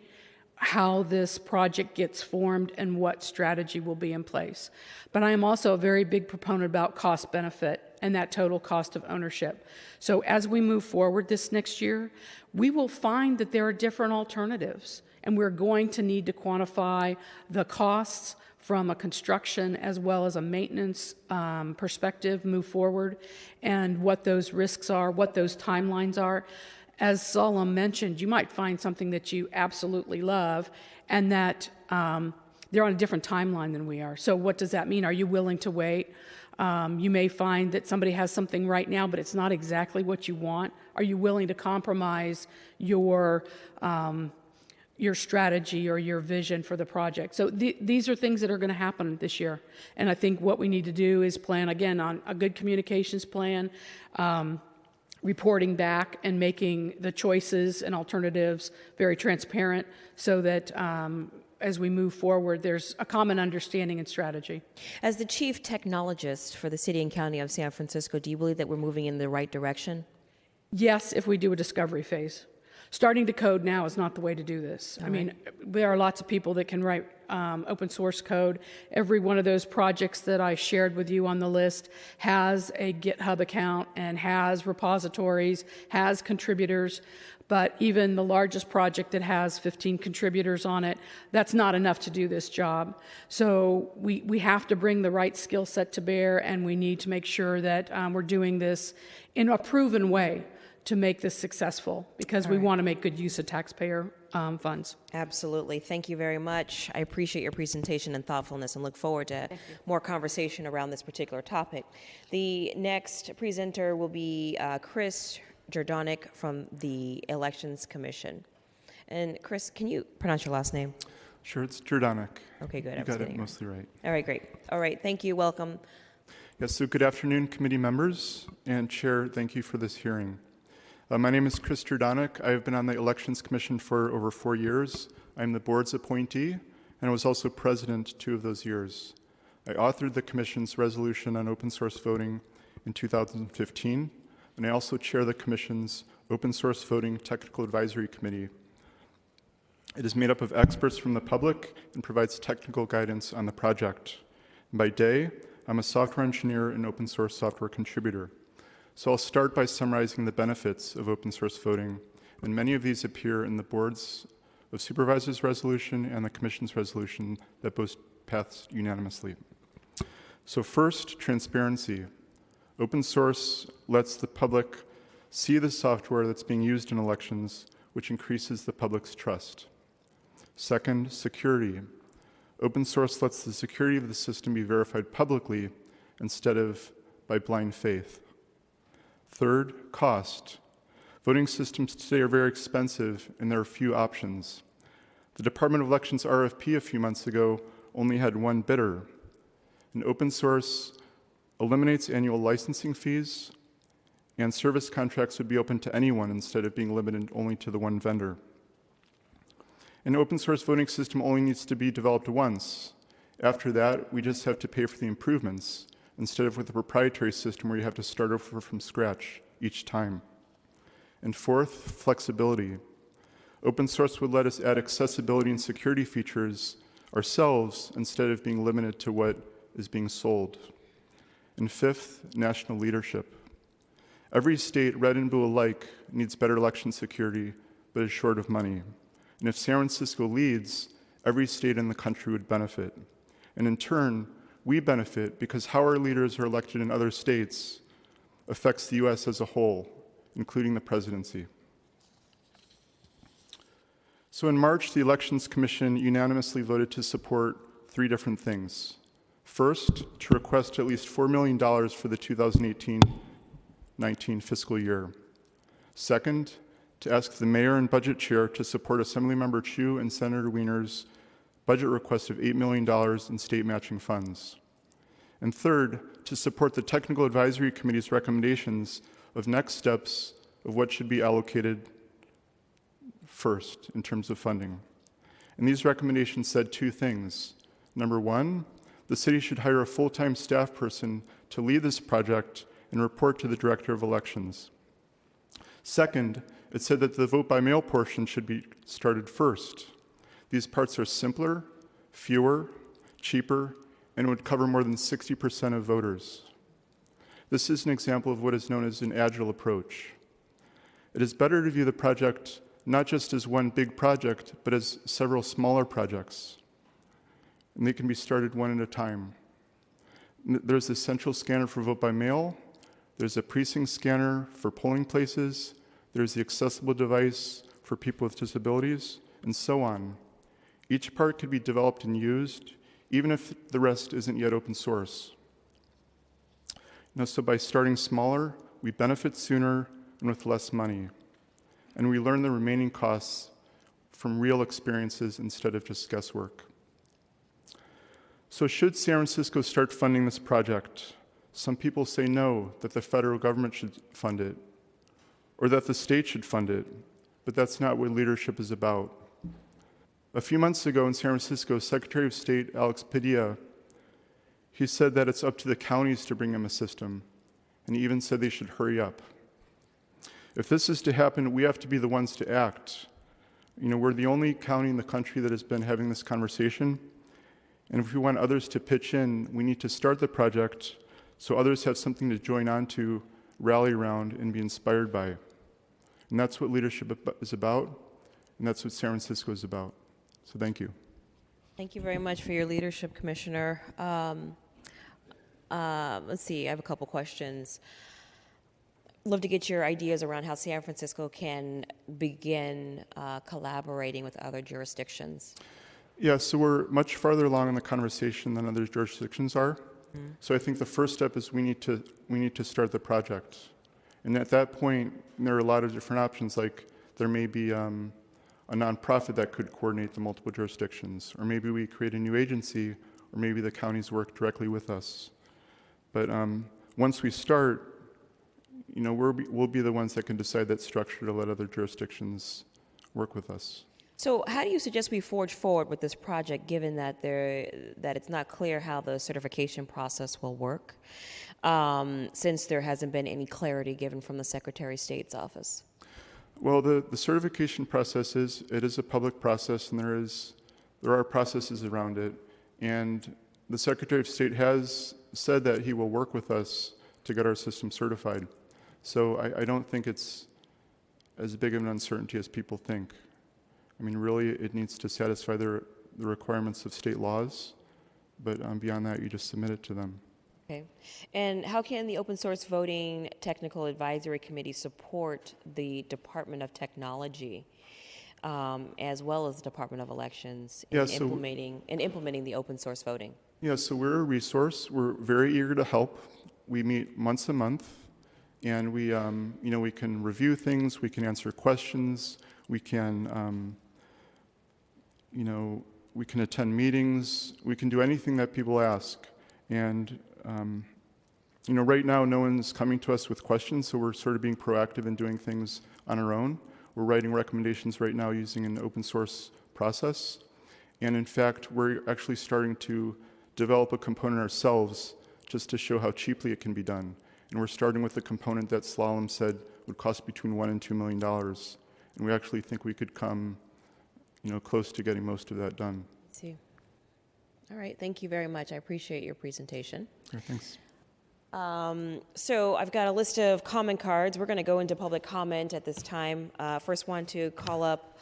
how this project gets formed and what strategy will be in place. But I am also a very big proponent about cost benefit and that total cost of ownership. So as we move forward this next year, we will find that there are different alternatives, and we're going to need to quantify the costs from a construction as well as a maintenance perspective, move forward, and what those risks are, what those timelines are. As Solemn mentioned, you might find something that you absolutely love and that they're on a different timeline than we are. So what does that mean? Are you willing to wait? You may find that somebody has something right now, but it's not exactly what you want. Are you willing to compromise your strategy or your vision for the project? So these are things that are going to happen this year. And I think what we need to do is plan, again, on a good communications plan, reporting back and making the choices and alternatives very transparent so that as we move forward, there's a common understanding and strategy. As the chief technologist for the city and county of San Francisco, do you believe that we're moving in the right direction? Yes, if we do a discovery phase. Starting to code now is not the way to do this. I mean, there are lots of people that can write open source code. Every one of those projects that I shared with you on the list has a GitHub account and has repositories, has contributors. But even the largest project that has 15 contributors on it, that's not enough to do this job. So we have to bring the right skill set to bear, and we need to make sure that we're doing this in a proven way to make this successful, because we want to make good use of taxpayer funds. Absolutely. Thank you very much. I appreciate your presentation and thoughtfulness and look forward to more conversation around this particular topic. The next presenter will be Chris Jerdonek from the Elections Commission. And Chris, can you pronounce your last name? Sure, it's Jurdonek. Okay, good. You got it mostly right. All right, great. All right, thank you. Welcome. Yes, so good afternoon, committee members and Chair. Thank you for this hearing. My name is Chris Jerdonek. I have been on the Elections Commission for over 4 years. I'm the board's appointee, and I was also president 2 of those years. I authored the Commission's resolution on open source voting in 2015, and I also chair the Commission's Open Source Voting Technical Advisory Committee. It is made up of experts from the public and provides technical guidance on the project. And by day, I'm a software engineer and open source software contributor. So I'll start by summarizing the benefits of open source voting, and many of these appear in the Boards of Supervisors resolution and the Commission's resolution that both passed unanimously. So first, transparency. Open source lets the public see the software that's being used in elections, which increases the public's trust. Second, security. Open source lets the security of the system be verified publicly instead of by blind faith. Third, cost. Voting systems today are very expensive, and there are few options. The Department of Elections RFP a few months ago only had one bidder. And open source eliminates annual licensing fees, and service contracts would be open to anyone instead of being limited only to the one vendor. An open source voting system only needs to be developed once. After that, we just have to pay for the improvements, instead of with a proprietary system where you have to start over from scratch each time. And fourth, flexibility. Open source would let us add accessibility and security features ourselves instead of being limited to what is being sold. And fifth, national leadership. Every state, red and blue alike, needs better election security, but is short of money. And if San Francisco leads, every state in the country would benefit. And in turn, we benefit because how our leaders are elected in other states affects the U.S. as a whole, including the presidency. So in March, the Elections Commission unanimously voted to support three different things. First, to request at least $4 million for the 2018-19 fiscal year. Second, to ask the mayor and budget chair to support Assemblymember Chu and Senator Wiener's budget request of $8 million in state matching funds. And third, to support the Technical Advisory Committee's recommendations of next steps of what should be allocated first in terms of funding. And these recommendations said two things. Number one, the city should hire a full-time staff person to lead this project and report to the Director of Elections. Second, it said that the vote-by-mail portion should be started first. These parts are simpler, fewer, cheaper, and would cover more than 60% of voters. This is an example of what is known as an Agile Approach. It is better to view the project not just as one big project, but as several smaller projects. And they can be started one at a time. There's a central scanner for vote-by-mail. There's a precinct scanner for polling places. There's the accessible device for people with disabilities, and so on. Each part could be developed and used, even if the rest isn't yet open source. So by starting smaller, we benefit sooner and with less money. And we learn the remaining costs from real experiences instead of just guesswork. So should San Francisco start funding this project? Some people say no, that the federal government should fund it, or that the state should fund it, but that's not what leadership is about. A few months ago in San Francisco, Secretary of State Alex Padilla, he said that it's up to the counties to bring him a system, and he even said they should hurry up. If this is to happen, we have to be the ones to act. We're the only county in the country that has been having this conversation, and if we want others to pitch in, we need to start the project so others have something to join on to, rally around, and be inspired by. And that's what leadership is about, and that's what San Francisco is about. So thank you. Thank you very much for your leadership, Commissioner. Let's see, I have a couple questions. Love to get your ideas around how San Francisco can begin collaborating with other jurisdictions. Yeah, so we're much farther along in the conversation than other jurisdictions are. Mm-hmm. So I think the first step is we need to start the project. And at that point, there are a lot of different options, like there may be a nonprofit that could coordinate the multiple jurisdictions, or maybe we create a new agency, or maybe the counties work directly with us. But once we start, we'll be the ones that can decide that structure to let other jurisdictions work with us. So how do you suggest we forge forward with this project, given that it's not clear how the certification process will work, since there hasn't been any clarity given from the Secretary of State's office? Well, the certification process is a public process, and there are processes around it. And the Secretary of State has said that he will work with us to get our system certified. So I don't think it's as big of an uncertainty as people think. Really, it needs to satisfy the requirements of state laws, but beyond that, you just submit it to them. Okay. And how can the Open Source Voting Technical Advisory Committee support the Department of Technology, as well as the Department of Elections in implementing the open source voting? Yeah, so we're a resource. We're very eager to help. We meet once a month, and we can review things, we can answer questions, we can we can attend meetings, we can do anything that people ask. And right now no one's coming to us with questions, so we're sort of being proactive in doing things on our own. We're writing recommendations right now using an open source process. And in fact, we're actually starting to develop a component ourselves just to show how cheaply it can be done. And we're starting with a component that Solemn said would cost between $1 and $2 million. And we actually think we could come close to getting most of that done. I see. All right, thank you very much. I appreciate your presentation. Okay, thanks. So I've got a list of comment cards. We're going to go into public comment at this time. First one to call up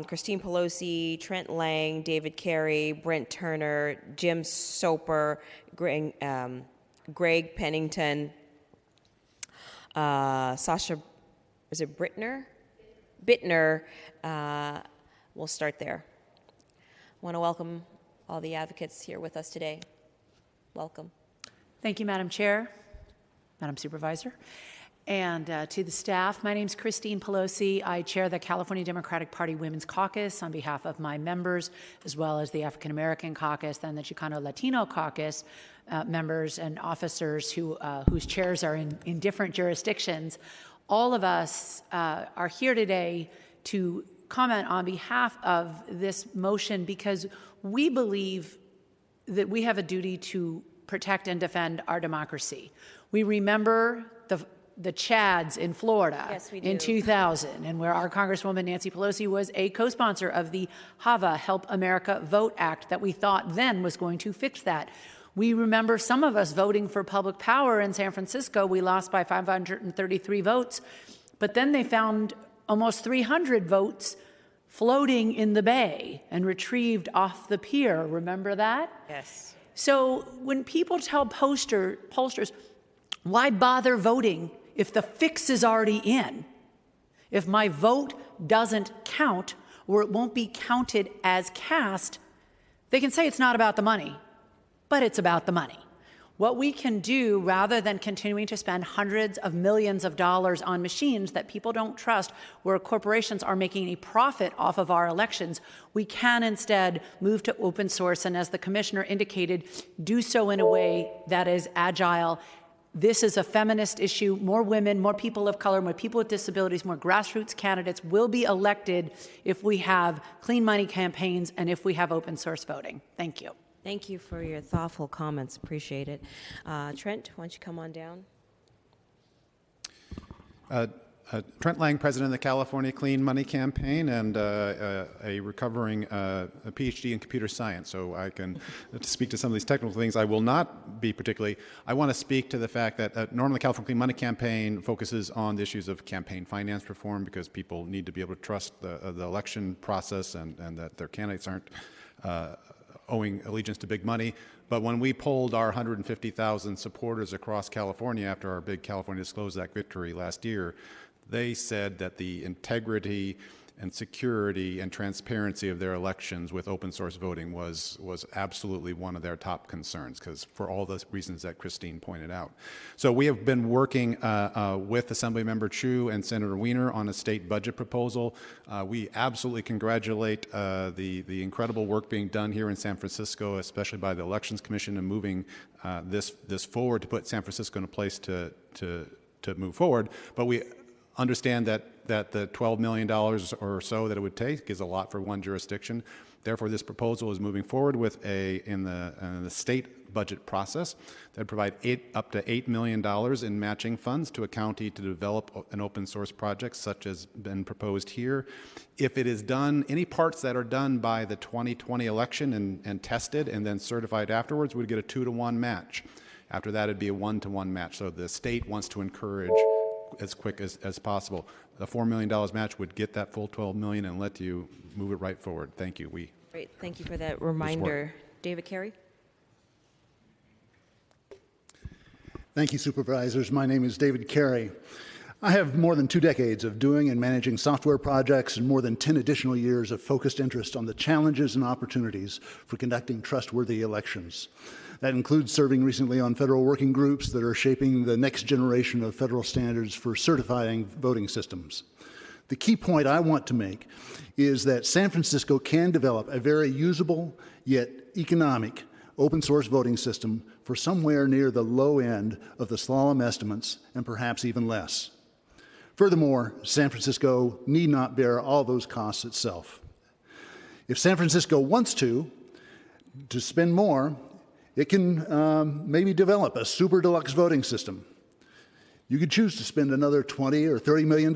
Christine Pelosi, Trent Lang, David Carey, Brent Turner, Jim Soper, Greg Pennington, Sasha, is it Bittner? Bittner. We'll start there. I want to welcome all the advocates here with us today. Welcome. Thank you, Madam Chair, Madam Supervisor, and to the staff. My name is Christine Pelosi. I chair the California Democratic Party Women's Caucus on behalf of my members, as well as the African American Caucus and the Chicano Latino Caucus members and officers whose chairs are in different jurisdictions. All of us are here today to comment on behalf of this motion because we believe that we have a duty to protect and defend our democracy. We remember the Chads in Florida in 2000, and where our Congresswoman Nancy Pelosi was a co-sponsor of the HAVA, Help America Vote Act, that we thought then was going to fix that. We remember some of us voting for public power in San Francisco. We lost by 533 votes, but then they found almost 300 votes floating in the bay and retrieved off the pier. Remember that? Yes. So when people tell pollsters, why bother voting if the fix is already in? If my vote doesn't count or it won't be counted as cast, they can say it's not about the money, but it's about the money. What we can do, rather than continuing to spend hundreds of millions of dollars on machines that people don't trust, where corporations are making a profit off of our elections, we can instead move to open source, and as the commissioner indicated, do so in a way that is agile. This is a feminist issue. More women, more people of color, more people with disabilities, more grassroots candidates will be elected if we have clean money campaigns and if we have open source voting. Thank you. Thank you for your thoughtful comments. Appreciate it. Trent, why don't you come on down? Trent Lang, president of the California Clean Money Campaign, and a recovering a PhD in computer science. So I can speak to some of these technical things. I will not be particularly. I want to speak to the fact that normally the California Clean Money Campaign focuses on the issues of campaign finance reform because people need to be able to trust the election process and that their candidates aren't owing allegiance to big money. But when we polled our 150,000 supporters across California after our big California Disclose Act victory last year, they said that the integrity and security and transparency of their elections with open source voting was absolutely one of their top concerns, because for all the reasons that Christine pointed out. So we have been working with Assemblymember Chu and Senator Wiener on a state budget proposal. We absolutely congratulate the incredible work being done here in San Francisco, especially by the Elections Commission, in moving this forward to put San Francisco in a place to move forward. But we understand that the $12 million or so that it would take is a lot for one jurisdiction. Therefore, this proposal is moving forward with in the state budget process that would provide up to $8 million in matching funds to a county to develop an open source project such as been proposed here. If it is done, any parts that are done by the 2020 election and tested and then certified afterwards, we'd get a 2-to-1 match. After that, it'd be a 1-to-1 match. So the state wants to encourage as quick as possible. The $4 million match would get that full $12 million and let you move it right forward. Thank you. Great. Thank you for that reminder. David Carey? Thank you, supervisors. My name is David Carey. I have more than 2 decades of doing and managing software projects and more than 10 additional years of focused interest on the challenges and opportunities for conducting trustworthy elections. That includes serving recently on federal working groups that are shaping the next generation of federal standards for certifying voting systems. The key point I want to make is that San Francisco can develop a very usable yet economic open source voting system for somewhere near the low end of the Solemn estimates and perhaps even less. Furthermore, San Francisco need not bear all those costs itself. If San Francisco wants to spend more, it can maybe develop a super deluxe voting system. You could choose to spend another $20 or $30 million,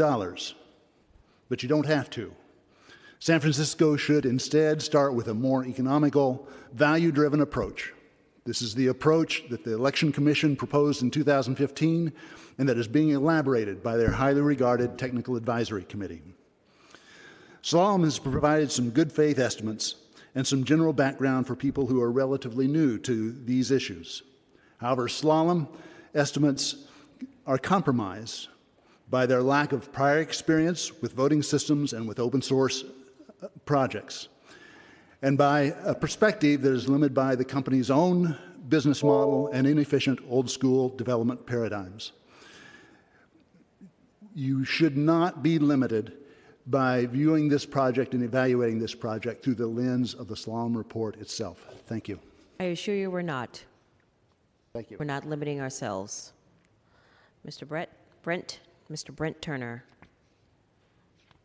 but you don't have to. San Francisco should instead start with a more economical, value-driven approach. This is the approach that the Election Commission proposed in 2015 and that is being elaborated by their highly regarded Technical Advisory Committee. Solemn has provided some good faith estimates and some general background for people who are relatively new to these issues. However, Solemn estimates are compromised by their lack of prior experience with voting systems and with open source projects, and by a perspective that is limited by the company's own business model and inefficient old school development paradigms. You should not be limited by viewing this project and evaluating this project through the lens of the Solemn report itself. Thank you. I assure you we're not. Thank you. We're not limiting ourselves. Mr. Mr. Brent Turner.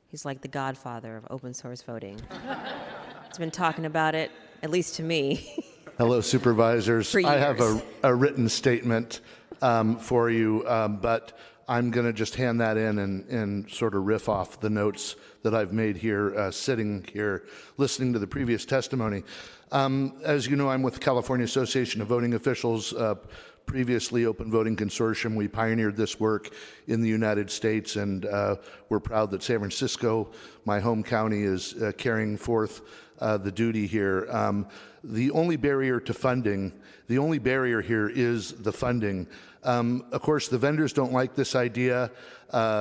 He's like the godfather of open source voting. He's been talking about it, at least to me. Hello, supervisors. For I have years. a written statement for you, but I'm going to just hand that in and sort of riff off the notes that I've made here, sitting here, listening to the previous testimony. As you know, I'm with the California Association of Voting Officials, previously Open Voting Consortium. We pioneered this work in the United States, and we're proud that San Francisco, my home county, is carrying forth the duty here. The only barrier to funding, the only barrier here is the funding. Of course, the vendors don't like this idea.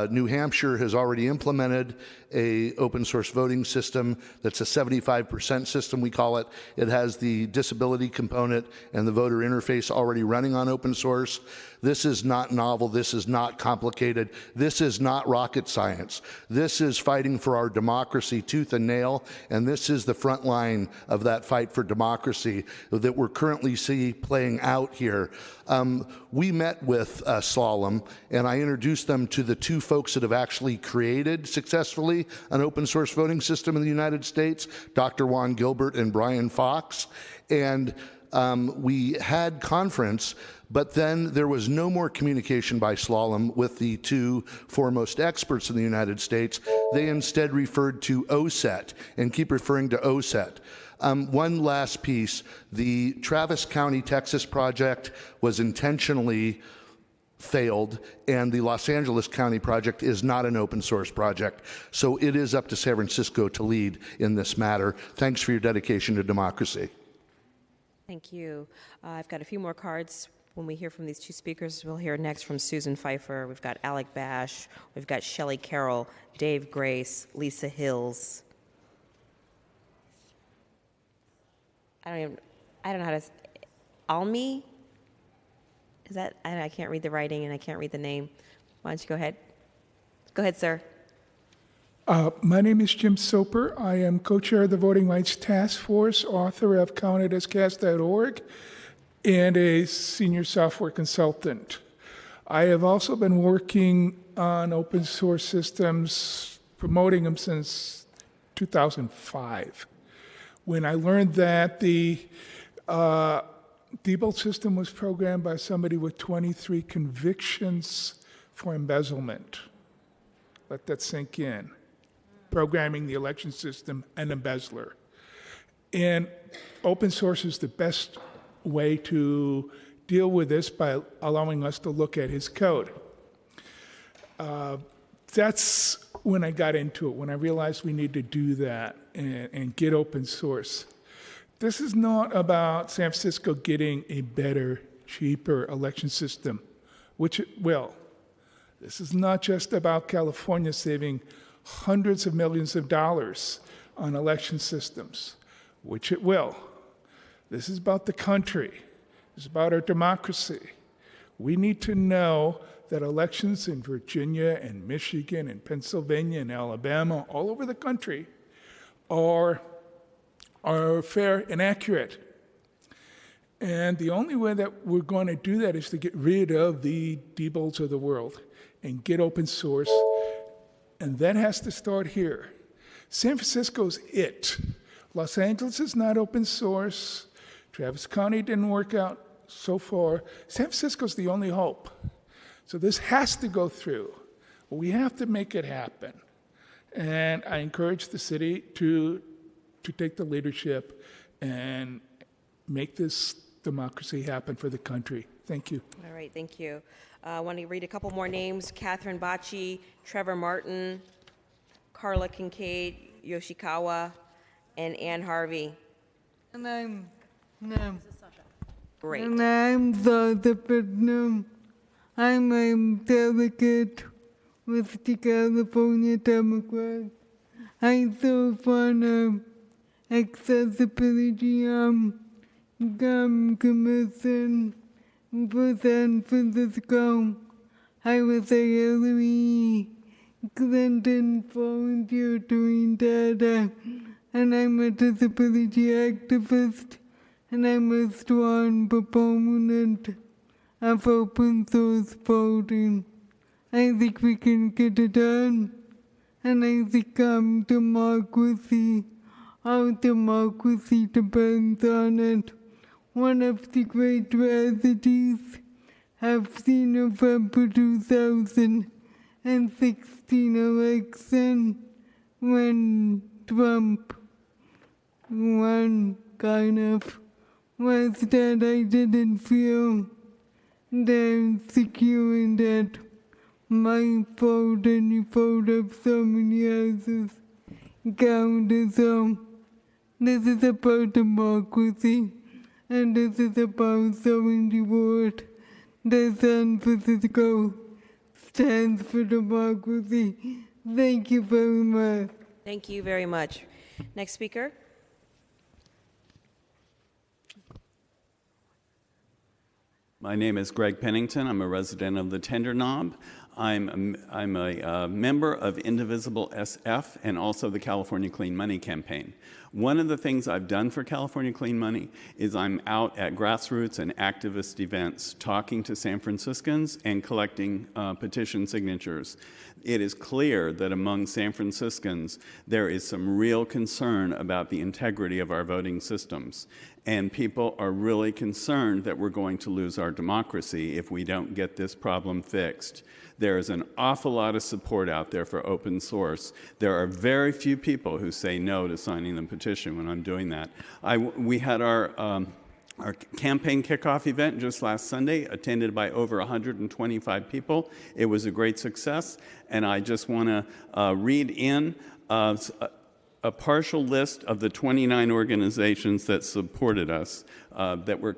New Hampshire has already implemented a open source voting system that's a 75% system, we call it. It has the disability component and the voter interface already running on open source. This is not novel. This is not complicated. This is not rocket science. This is fighting for our democracy tooth and nail, and this is the front line of that fight for democracy that we're currently seeing playing out here. We met with Solemn, and I introduced them to the two folks that have actually created successfully an open source voting system in the United States, Dr. Juan Gilbert and Brian Fox. And we had conference, but then there was no more communication by Solemn with the two foremost experts in the United States. They instead referred to OSET and keep referring to OSET. One last piece, the Travis County, Texas project was intentionally failed, and the Los Angeles County project is not an open source project. So it is up to San Francisco to lead in this matter. Thanks for your dedication to democracy. Thank you. I've got a few more cards. When we hear from these two speakers, we'll hear next from Susan Pfeiffer. We've got Alec Bash. We've got Shelley Carroll, Dave Grace, Lisa Hills. I don't know how to, Almi? Is that, I can't read the writing and I can't read the name. Why don't you go ahead? Go ahead, sir. My name is Jim Soper. I am co-chair of the Voting Rights Task Force, author of CountedAsCast.org, and a senior software consultant. I have also been working on open source systems, promoting them since 2005. When I learned that the Diebold system was programmed by somebody with 23 convictions for embezzlement. Let that sink in. Programming the election system, an embezzler. And open source is the best way to deal with this by allowing us to look at his code. That's when I got into it, when I realized we need to do that and get open source. This is not about San Francisco getting a better, cheaper election system, which it will. This is not just about California saving hundreds of millions of dollars on election systems, which it will. This is about the country. It's about our democracy. We need to know that elections in Virginia and Michigan and Pennsylvania and Alabama, all over the country, are fair and accurate. And the only way that we're going to do that is to get rid of the Diebold's of the world and get open source. And that has to start here. San Francisco's it. Los Angeles is not open source. Travis County didn't work out so far. San Francisco's the only hope. So this has to go through. We have to make it happen. And I encourage the city to take the leadership and make this democracy happen for the country. Thank you. All right, thank you. I want to read a couple more names. Catherine Bocci, Trevor Martin, Carla Kincaid, Yoshikawa, and Ann Harvey. And Great. And I'm the I'm a delegate with the California Democrats. I serve on accessibility commission for San Francisco. I was a Hillary Clinton volunteer doing that, and I'm a disability activist, and I'm a strong proponent of open source voting. I think we can get it done, and I think democracy, our democracy depends on it. One of the great tragedies I've seen November 2016 election when Trump won, kind of, was that I didn't feel that secure in that my vote and the vote of so many others counted. So this is about democracy, and this is about showing the world that San Francisco stands for democracy. Thank you very much. Thank you very much. Next speaker. My name is Greg Pennington. I'm a resident of the Tender Knob. I'm a member of Indivisible SF and also the California Clean Money Campaign. One of the things I've done for California Clean Money is I'm out at grassroots and activist events talking to San Franciscans and collecting petition signatures. It is clear that among San Franciscans there is some real concern about the integrity of our voting systems. And people are really concerned that we're going to lose our democracy if we don't get this problem fixed. There is an awful lot of support out there for open source. There are very few people who say no to signing the petition when I'm doing that. We had our campaign kickoff event just last Sunday, attended by over 125 people. It was a great success, and I just want to read in a partial list of the 29 organizations that supported us, they were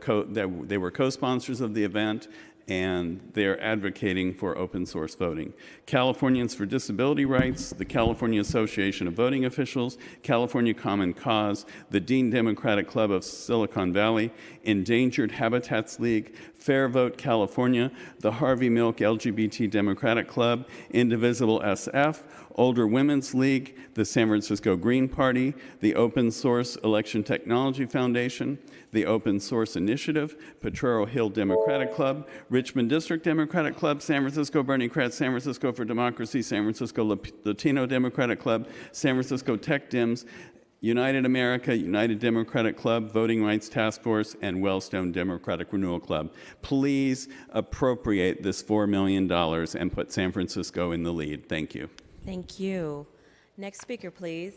co-sponsors of the event, and they're advocating for open source voting. Californians for Disability Rights, the California Association of Voting Officials, California Common Cause, the Dean Democratic Club of Silicon Valley, Endangered Habitats League, Fair Vote California, the Harvey Milk LGBT Democratic Club, Indivisible SF, Older Women's League, the San Francisco Green Party, the Open Source Election Technology Foundation, the Open Source Initiative, Potrero Hill Democratic Club, Richmond District Democratic Club, San Francisco Bernie Kratz, San Francisco for Democracy, San Francisco Latino Democratic Club, San Francisco Tech Dems, United America, United Democratic Club, Voting Rights Task Force, and Wellstone Democratic Renewal Club. Please appropriate this $4 million and put San Francisco in the lead. Thank you. Thank you. Next speaker, please.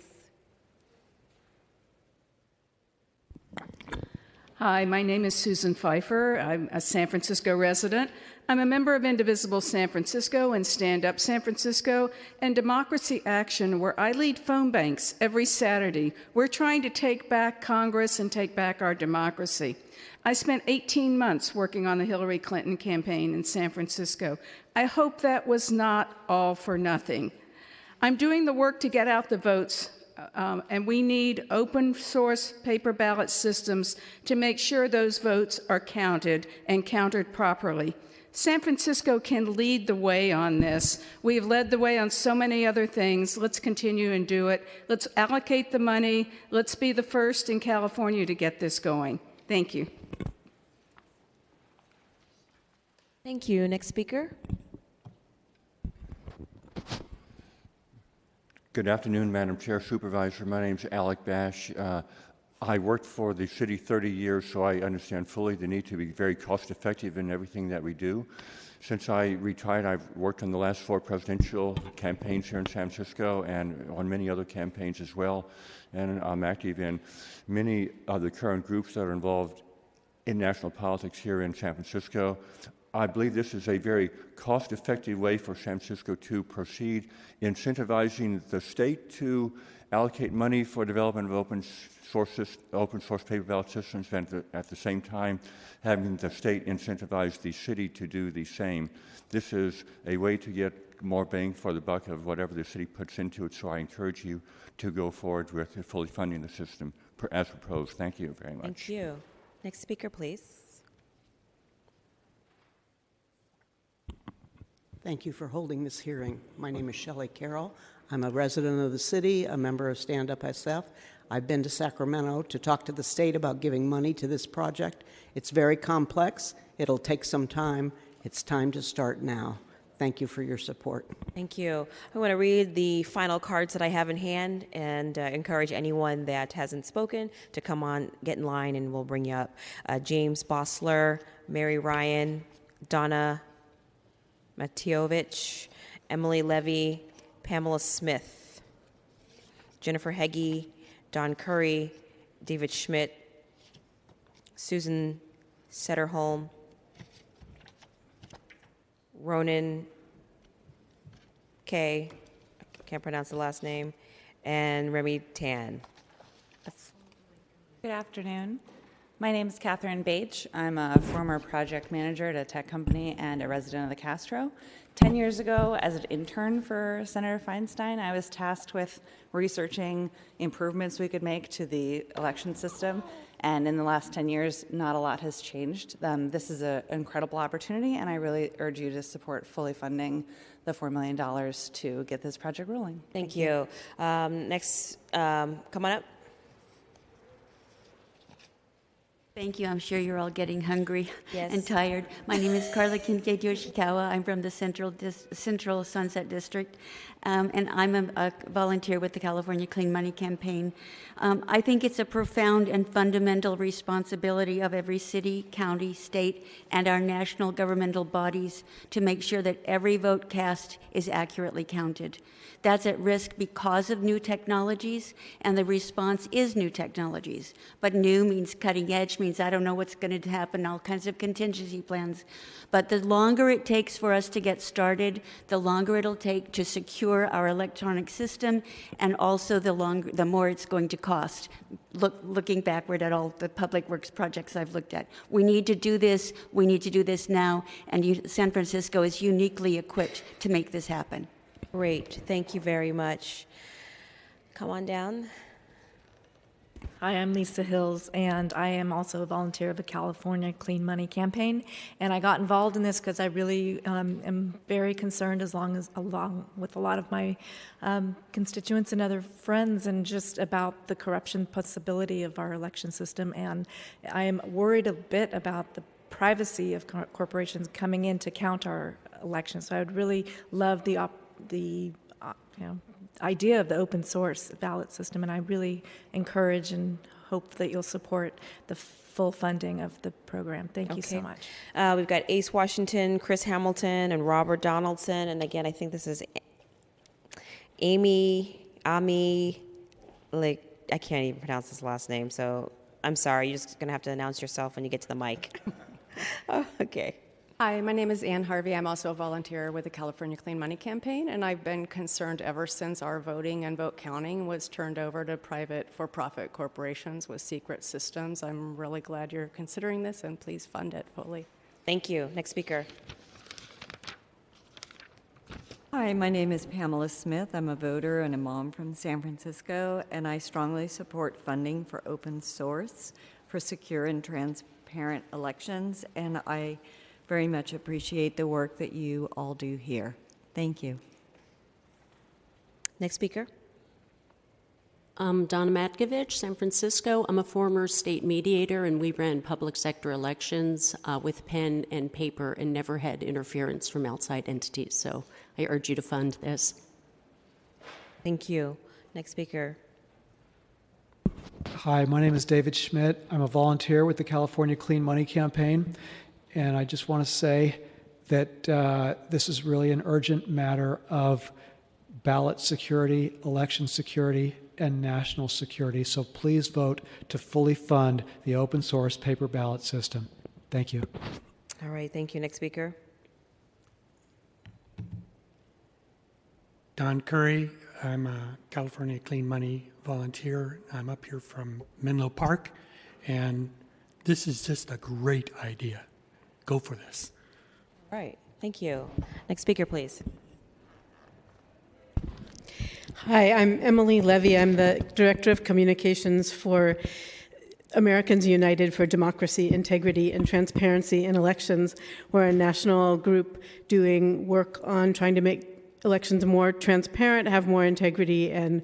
Hi, my name is Susan Pfeiffer. I'm a San Francisco resident. I'm a member of Indivisible San Francisco and Stand Up San Francisco and Democracy Action, where I lead phone banks every Saturday. We're trying to take back Congress and take back our democracy. I spent 18 months working on the Hillary Clinton campaign in San Francisco. I hope that was not all for nothing. I'm doing the work to get out the votes, and we need open source paper ballot systems to make sure those votes are counted and counted properly. San Francisco can lead the way on this. We've led the way on so many other things. Let's continue and do it. Let's allocate the money. Let's be the first in California to get this going. Thank you. Thank you. Next speaker. Good afternoon, Madam Chair, Supervisor. My name is Alec Baige. I worked for the city 30 years, so I understand fully the need to be very cost-effective in everything that we do. Since I retired, I've worked on the last 4 presidential campaigns here in San Francisco and on many other campaigns as well. And I'm active in many of the current groups that are involved in national politics here in San Francisco. I believe this is a very cost-effective way for San Francisco to proceed, incentivizing the state to allocate money for development of open source paper ballot systems, and at the same time having the state incentivize the city to do the same. This is a way to get more bang for the buck of whatever the city puts into it, so I encourage you to go forward with fully funding the system as proposed. Thank you very much. Thank you. Next speaker, please. Thank you for holding this hearing. My name is Shelley Carroll. I'm a resident of the city, a member of Stand Up SF. I've been to Sacramento to talk to the state about giving money to this project. It's very complex. It'll take some time. It's time to start now. Thank you for your support. Thank you. I want to read the final cards that I have in hand and encourage anyone that hasn't spoken to come on, get in line, and we'll bring you up. James Bossler, Mary Ryan, Donna Matejovich, Emily Levy, Pamela Smith, Jennifer Hagee, Don Curry, David Schmidt, Susan Setterholm, Ronan K, I can't pronounce the last name, and Remy Tan. Good afternoon. My name is Catherine Baige. I'm a former project manager at a tech company and a resident of the Castro. 10 years ago, as an intern for Senator Feinstein, I was tasked with researching improvements we could make to the election system. And in the last 10 years, not a lot has changed. This is an incredible opportunity, and I really urge you to support fully funding the $4 million to get this project rolling. Thank you. Next, come on up. Thank you. I'm sure you're all getting hungry Yes. and tired. My name is Carla Kincaid Yoshikawa. I'm from the Central Sunset District, and I'm a volunteer with the California Clean Money Campaign. I think it's a profound and fundamental responsibility of every city, county, state, and our national governmental bodies to make sure that every vote cast is accurately counted. That's at risk because of new technologies, and the response is new technologies. But new means cutting edge, means I don't know what's going to happen, all kinds of contingency plans. But the longer it takes for us to get started, the longer it'll take to secure our electronic system, and also the more it's going to cost. Looking backward at all the public works projects I've looked at. We need to do this, we need to do this now, and San Francisco is uniquely equipped to make this happen. Great. Thank you very much. Come on down. Hi, I'm Lisa Hills, and I am also a volunteer of the California Clean Money Campaign. And I got involved in this because I really am very concerned, along with a lot of my constituents and other friends, and just about the corruption possibility of our election system. And I am worried a bit about the privacy of corporations coming in to count our elections. So I would really love the idea of the open source ballot system, and I really encourage and hope that you'll support the full funding of the program. Thank you so much. We've got Ace Washington, Chris Hamilton, and Robert Donaldson, and again, I think this is Ami, like, I can't even pronounce his last name, so I'm sorry. You're just going to have to announce yourself when you get to the mic. Oh, okay. Hi, my name is Ann Harvey. I'm also a volunteer with the California Clean Money Campaign, and I've been concerned ever since our voting and vote counting was turned over to private for-profit corporations with secret systems. I'm really glad you're considering this, and please fund it fully. Thank you. Next speaker. Hi, my name is Pamela Smith. I'm a voter and a mom from San Francisco, and I strongly support funding for open source for secure and transparent elections, and I very much appreciate the work that you all do here. Thank you. Next speaker. I'm Donna Matkovich, San Francisco. I'm a former state mediator, and we ran public sector elections with pen and paper and never had interference from outside entities. So I urge you to fund this. Thank you. Next speaker. Hi, my name is David Schmidt. I'm a volunteer with the California Clean Money Campaign. And I just want to say that this is really an urgent matter of ballot security, election security, and national security. So please vote to fully fund the open source paper ballot system. Thank you. All right, thank you. Next speaker. Don Curry, I'm a California Clean Money volunteer. I'm up here from Menlo Park, and this is just a great idea. Go for this. All right. Thank you. Next speaker, please. Hi, I'm Emily Levy. I'm the Director of Communications for Americans United for Democracy, Integrity, and Transparency in Elections. We're a national group doing work on trying to make elections more transparent, have more integrity, and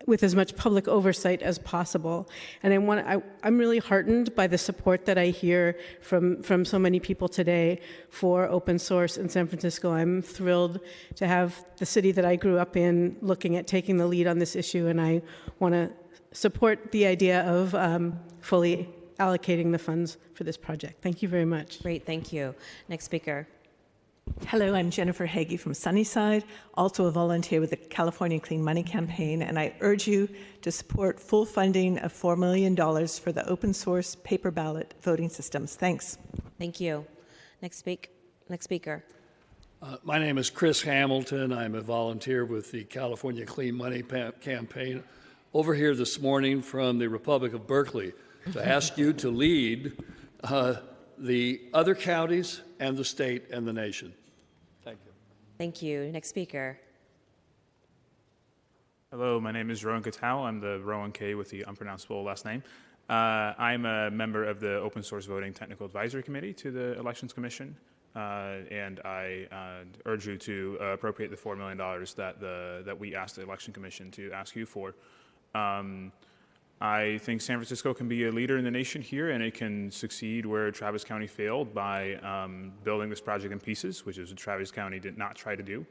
with as much public oversight as possible. And I'm really heartened by the support that I hear from so many people today for open source in San Francisco. I'm thrilled to have the city that I grew up in looking at taking the lead on this issue, and I want to support the idea of fully allocating the funds for this project. Thank you very much. Great, thank you. Next speaker. Hello, I'm Jennifer Hagee from Sunnyside, also a volunteer with the California Clean Money Campaign, and I urge you to support full funding of $4 million for the open source paper ballot voting systems. Thanks. Thank you. Next speaker. My name is Chris Hamilton. I'm a volunteer with the California Clean Money Campaign, over here this morning from the Republic of Berkeley to ask you to lead the other counties and the state and the nation. Thank you. Thank you. Next speaker. Hello, my name is Rowan Katau. I'm the Rowan K with the unpronounceable last name. I'm a member of the Open Source Voting Technical Advisory Committee to the Elections Commission, and I urge you to appropriate the $4 million that we asked the Election Commission to ask you for. I think San Francisco can be a leader in the nation here, and it can succeed where Travis County failed by building this project in pieces, which is what Travis County did not try to do.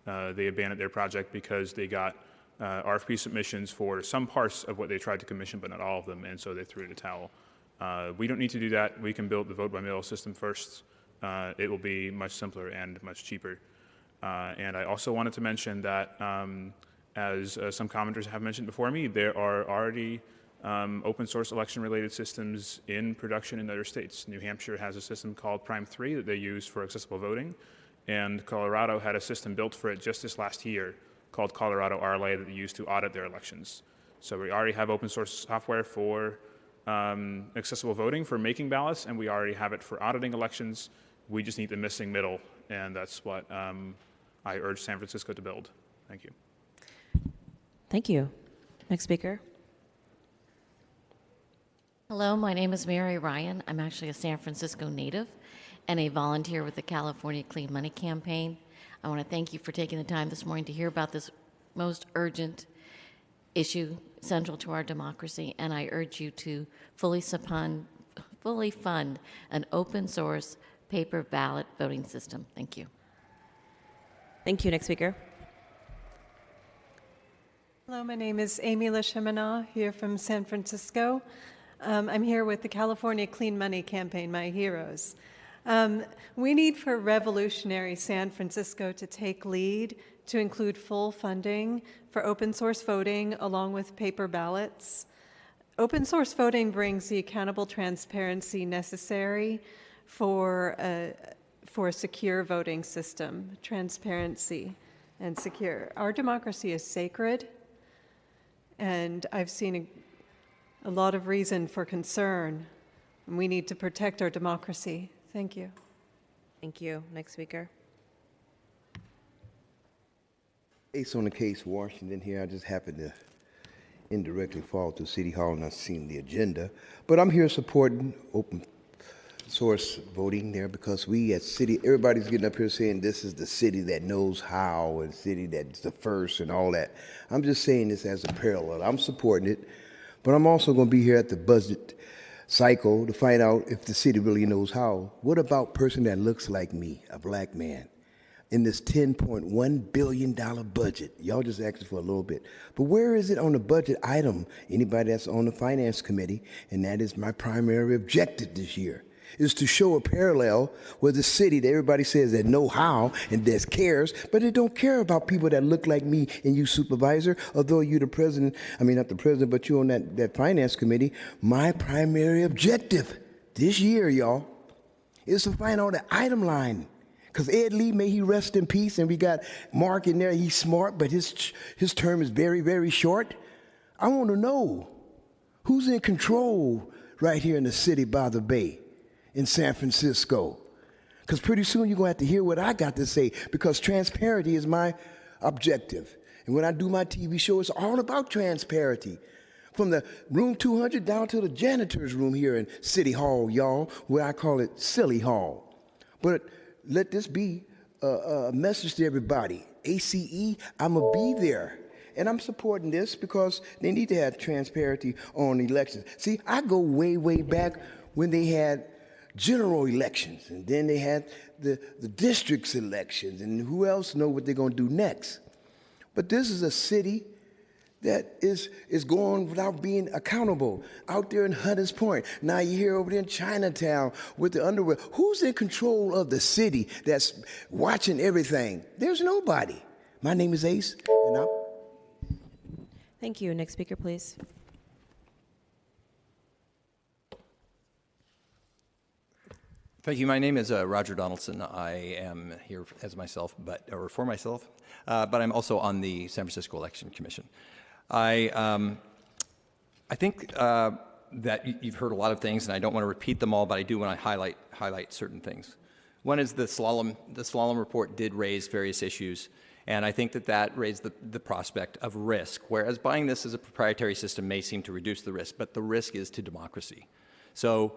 They abandoned their project because they got RFP submissions for some parts of what they tried to commission, but not all of them, and so they threw in the towel. We don't need to do that. We can build the vote-by-mail system first. It will be much simpler and much cheaper. And I also wanted to mention that as some commenters have mentioned before me, there are already open source election related systems in production in other states. New Hampshire has a system called Prime 3 that they use for accessible voting, and Colorado had a system built for it just this last year called Colorado RLA that they use to audit their elections. So we already have open source software for accessible voting, for making ballots, and we already have it for auditing elections. We just need the missing middle, and that's what I urge San Francisco to build. Thank you. Thank you. Next speaker. Hello, my name is Mary Ryan. I'm actually a San Francisco native and a volunteer with the California Clean Money Campaign. I want to thank you for taking the time this morning to hear about this most urgent issue central to our democracy, and I urge you to fully fund an open source paper ballot voting system. Thank you. Thank you. Next speaker. Hello, my name is Amy Lashimina, here from San Francisco. I'm here with the California Clean Money Campaign, my heroes. We need for revolutionary San Francisco to take lead to include full funding for open source voting along with paper ballots. Open source voting brings the accountable transparency necessary for a secure voting system, transparency and secure. Our democracy is sacred, and I've seen a lot of reason for concern. And we need to protect our democracy. Thank you. Thank you. Next speaker. Based on the case Washington here, I just happened to indirectly fall to City Hall and not seen the agenda. But I'm here supporting open source voting there because we at City, everybody's getting up here saying this is the city that knows how and city that's the first and all that. I'm just saying this as a parallel. I'm supporting it, but I'm also going to be here at the budget cycle to find out if the city really knows how. What about a person that looks like me, a black man, in this $10.1 billion budget? Y'all just asking for a little bit. But where is it on the budget item? Anybody that's on the Finance Committee, and that is my primary objective this year, is to show a parallel with the city that everybody says that know how and that cares, but they don't care about people that look like me and you, supervisor, although you the president, I mean not the president, but you on that finance committee. My primary objective this year, y'all, is to find out the item line. Because Ed Lee, may he rest in peace, and we got Mark in there. He's smart, but his term is very, very short. I want to know who's in control right here in the city by the bay in San Francisco. Because pretty soon you're going to have to hear what I got to say, because transparency is my objective. And when I do my TV show, it's all about transparency. From the room 200 down to the janitor's room here in City Hall, y'all, where I call it Silly Hall. But let this be a message to everybody. ACE, I'm going to be there. And I'm supporting this because they need to have transparency on elections. See, I go way, way back when they had general elections, and then they had the districts elections, and who else know what they're going to do next. But this is a city that is going without being accountable. Out there in Hunters Point, now you hear over there in Chinatown with the underworld. Who's in control of the city that's watching everything? There's nobody. My name is Ace, and I'm... Thank you. Next speaker, please. Thank you. My name is Roger Donaldson. I am here as myself, for myself, but I'm also on the San Francisco Election Commission. I think that you've heard a lot of things, and I don't want to repeat them all, but I do want to highlight certain things. One is the Solemn report did raise various issues, and I think that raised the prospect of risk, whereas buying this as a proprietary system may seem to reduce the risk, but the risk is to democracy. So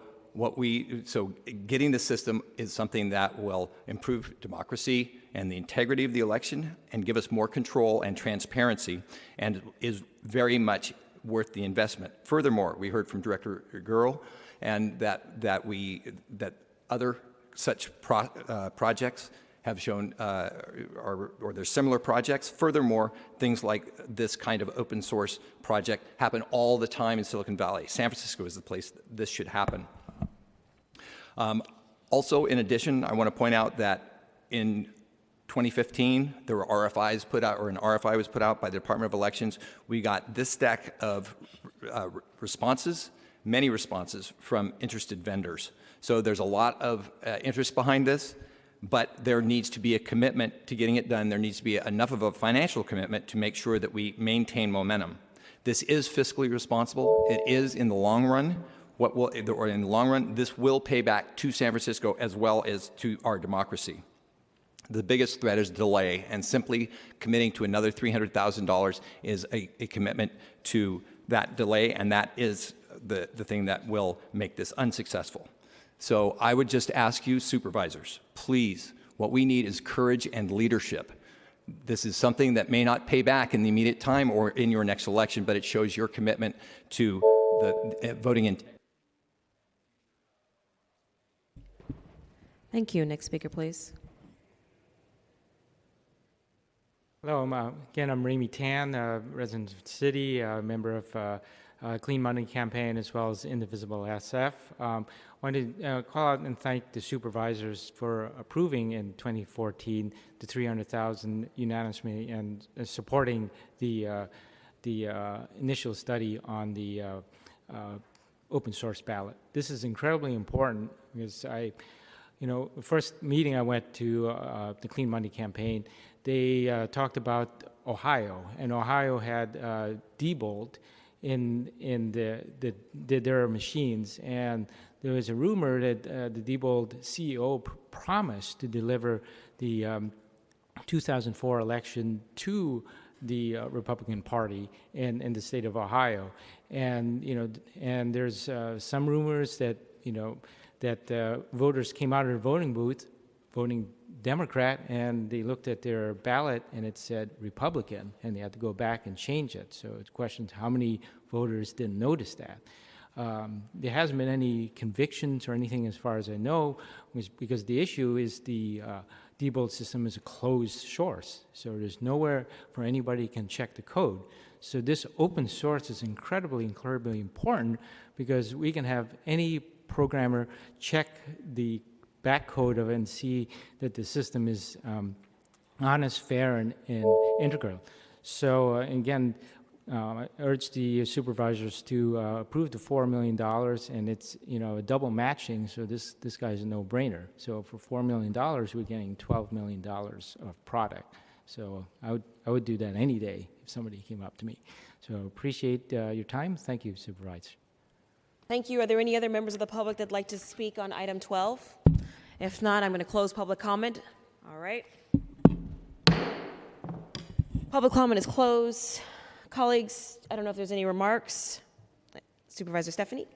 getting the system is something that will improve democracy and the integrity of the election and give us more control and transparency, and is very much worth the investment. Furthermore, we heard from Director Gurl and that other such projects have shown, or there's similar projects. Furthermore, things like this kind of open source project happen all the time in Silicon Valley. San Francisco is the place this should happen. Also, in addition, I want to point out that in 2015, there were RFIs put out, or an RFI was put out by the Department of Elections. We got this stack of responses, many responses from interested vendors. So there's a lot of interest behind this, but there needs to be a commitment to getting it done. There needs to be enough of a financial commitment to make sure that we maintain momentum. This is fiscally responsible. It is in the long run. In the long run, this will pay back to San Francisco as well as to our democracy. The biggest threat is delay, and simply committing to another $300,000 is a commitment to that delay, and that is the thing that will make this unsuccessful. So I would just ask you, supervisors, please, what we need is courage and leadership. This is something that may not pay back in the immediate time or in your next election, but it shows your commitment to the voting integrity. Thank you. Next speaker, please. Hello, I'm Remy Tan, resident of the city, member of Clean Money Campaign, as well as Indivisible SF. I wanted to call out and thank the supervisors for approving in 2014 the $300,000 unanimously and supporting the initial study on the open source ballot. This is incredibly important because the first meeting I went to, the Clean Money Campaign, they talked about Ohio, and Ohio had Diebold in their machines, and there was a rumor that the Diebold CEO promised to deliver the 2004 election to the Republican Party in the state of Ohio, and there's some rumors that that voters came out of the voting booth voting Democrat, and they looked at their ballot and it said Republican, and they had to go back and change it. So it questions how many voters didn't notice that. There hasn't been any convictions or anything as far as I know, because the issue is the Diebold system is a closed source, so there's nowhere for anybody can check the code. So this open source is incredibly important, because we can have any programmer check the back code of it and see that the system is honest, fair, and integral. So again, I urge the supervisors to approve the $4 million, and it's a double matching. So this guy's a no-brainer. So for $4 million, we're getting $12 million of product. So I would do that any day if somebody came up to me. So appreciate your time. Thank you, Supervisor. Thank you. Are there any other members of the public that'd like to speak on item 12? If not, I'm going to close public comment. All right. Public comment is closed. Colleagues, I don't know if there's any remarks. Supervisor Stephanie?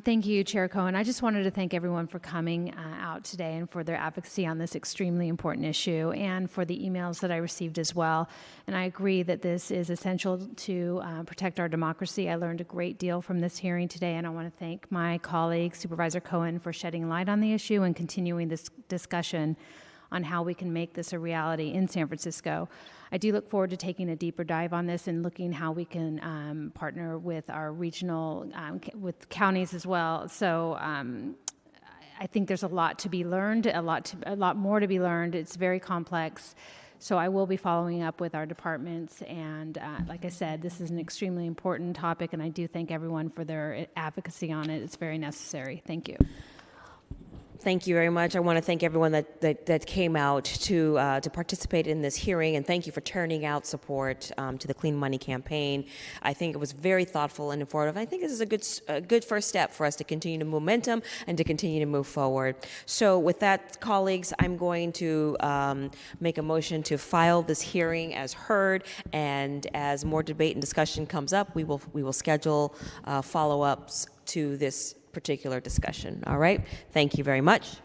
Thank you, Chair Cohen. I just wanted to thank everyone for coming out today and for their advocacy on this extremely important issue and for the emails that I received as well. And I agree that this is essential to protect our democracy. I learned a great deal from this hearing today, and I want to thank my colleague, Supervisor Cohen, for shedding light on the issue and continuing this discussion on how we can make this a reality in San Francisco. I do look forward to taking a deeper dive on this and looking how we can partner with our regional, with counties as well. So I think there's a lot to be learned, a lot more to be learned. It's very complex. So I will be following up with our departments. And like I said, this is an extremely important topic, and I do thank everyone for their advocacy on it. It's very necessary. Thank you. Thank you very much. I want to thank everyone that came out to participate in this hearing, and thank you for turning out support to the Clean Money campaign. I think it was very thoughtful and informative. I think this is a good first step for us to continue to momentum and to continue to move forward. So with that, colleagues, I'm going to make a motion to file this hearing as heard, and as more debate and discussion comes up, we will schedule follow-ups to this particular discussion. All right. Thank you very much.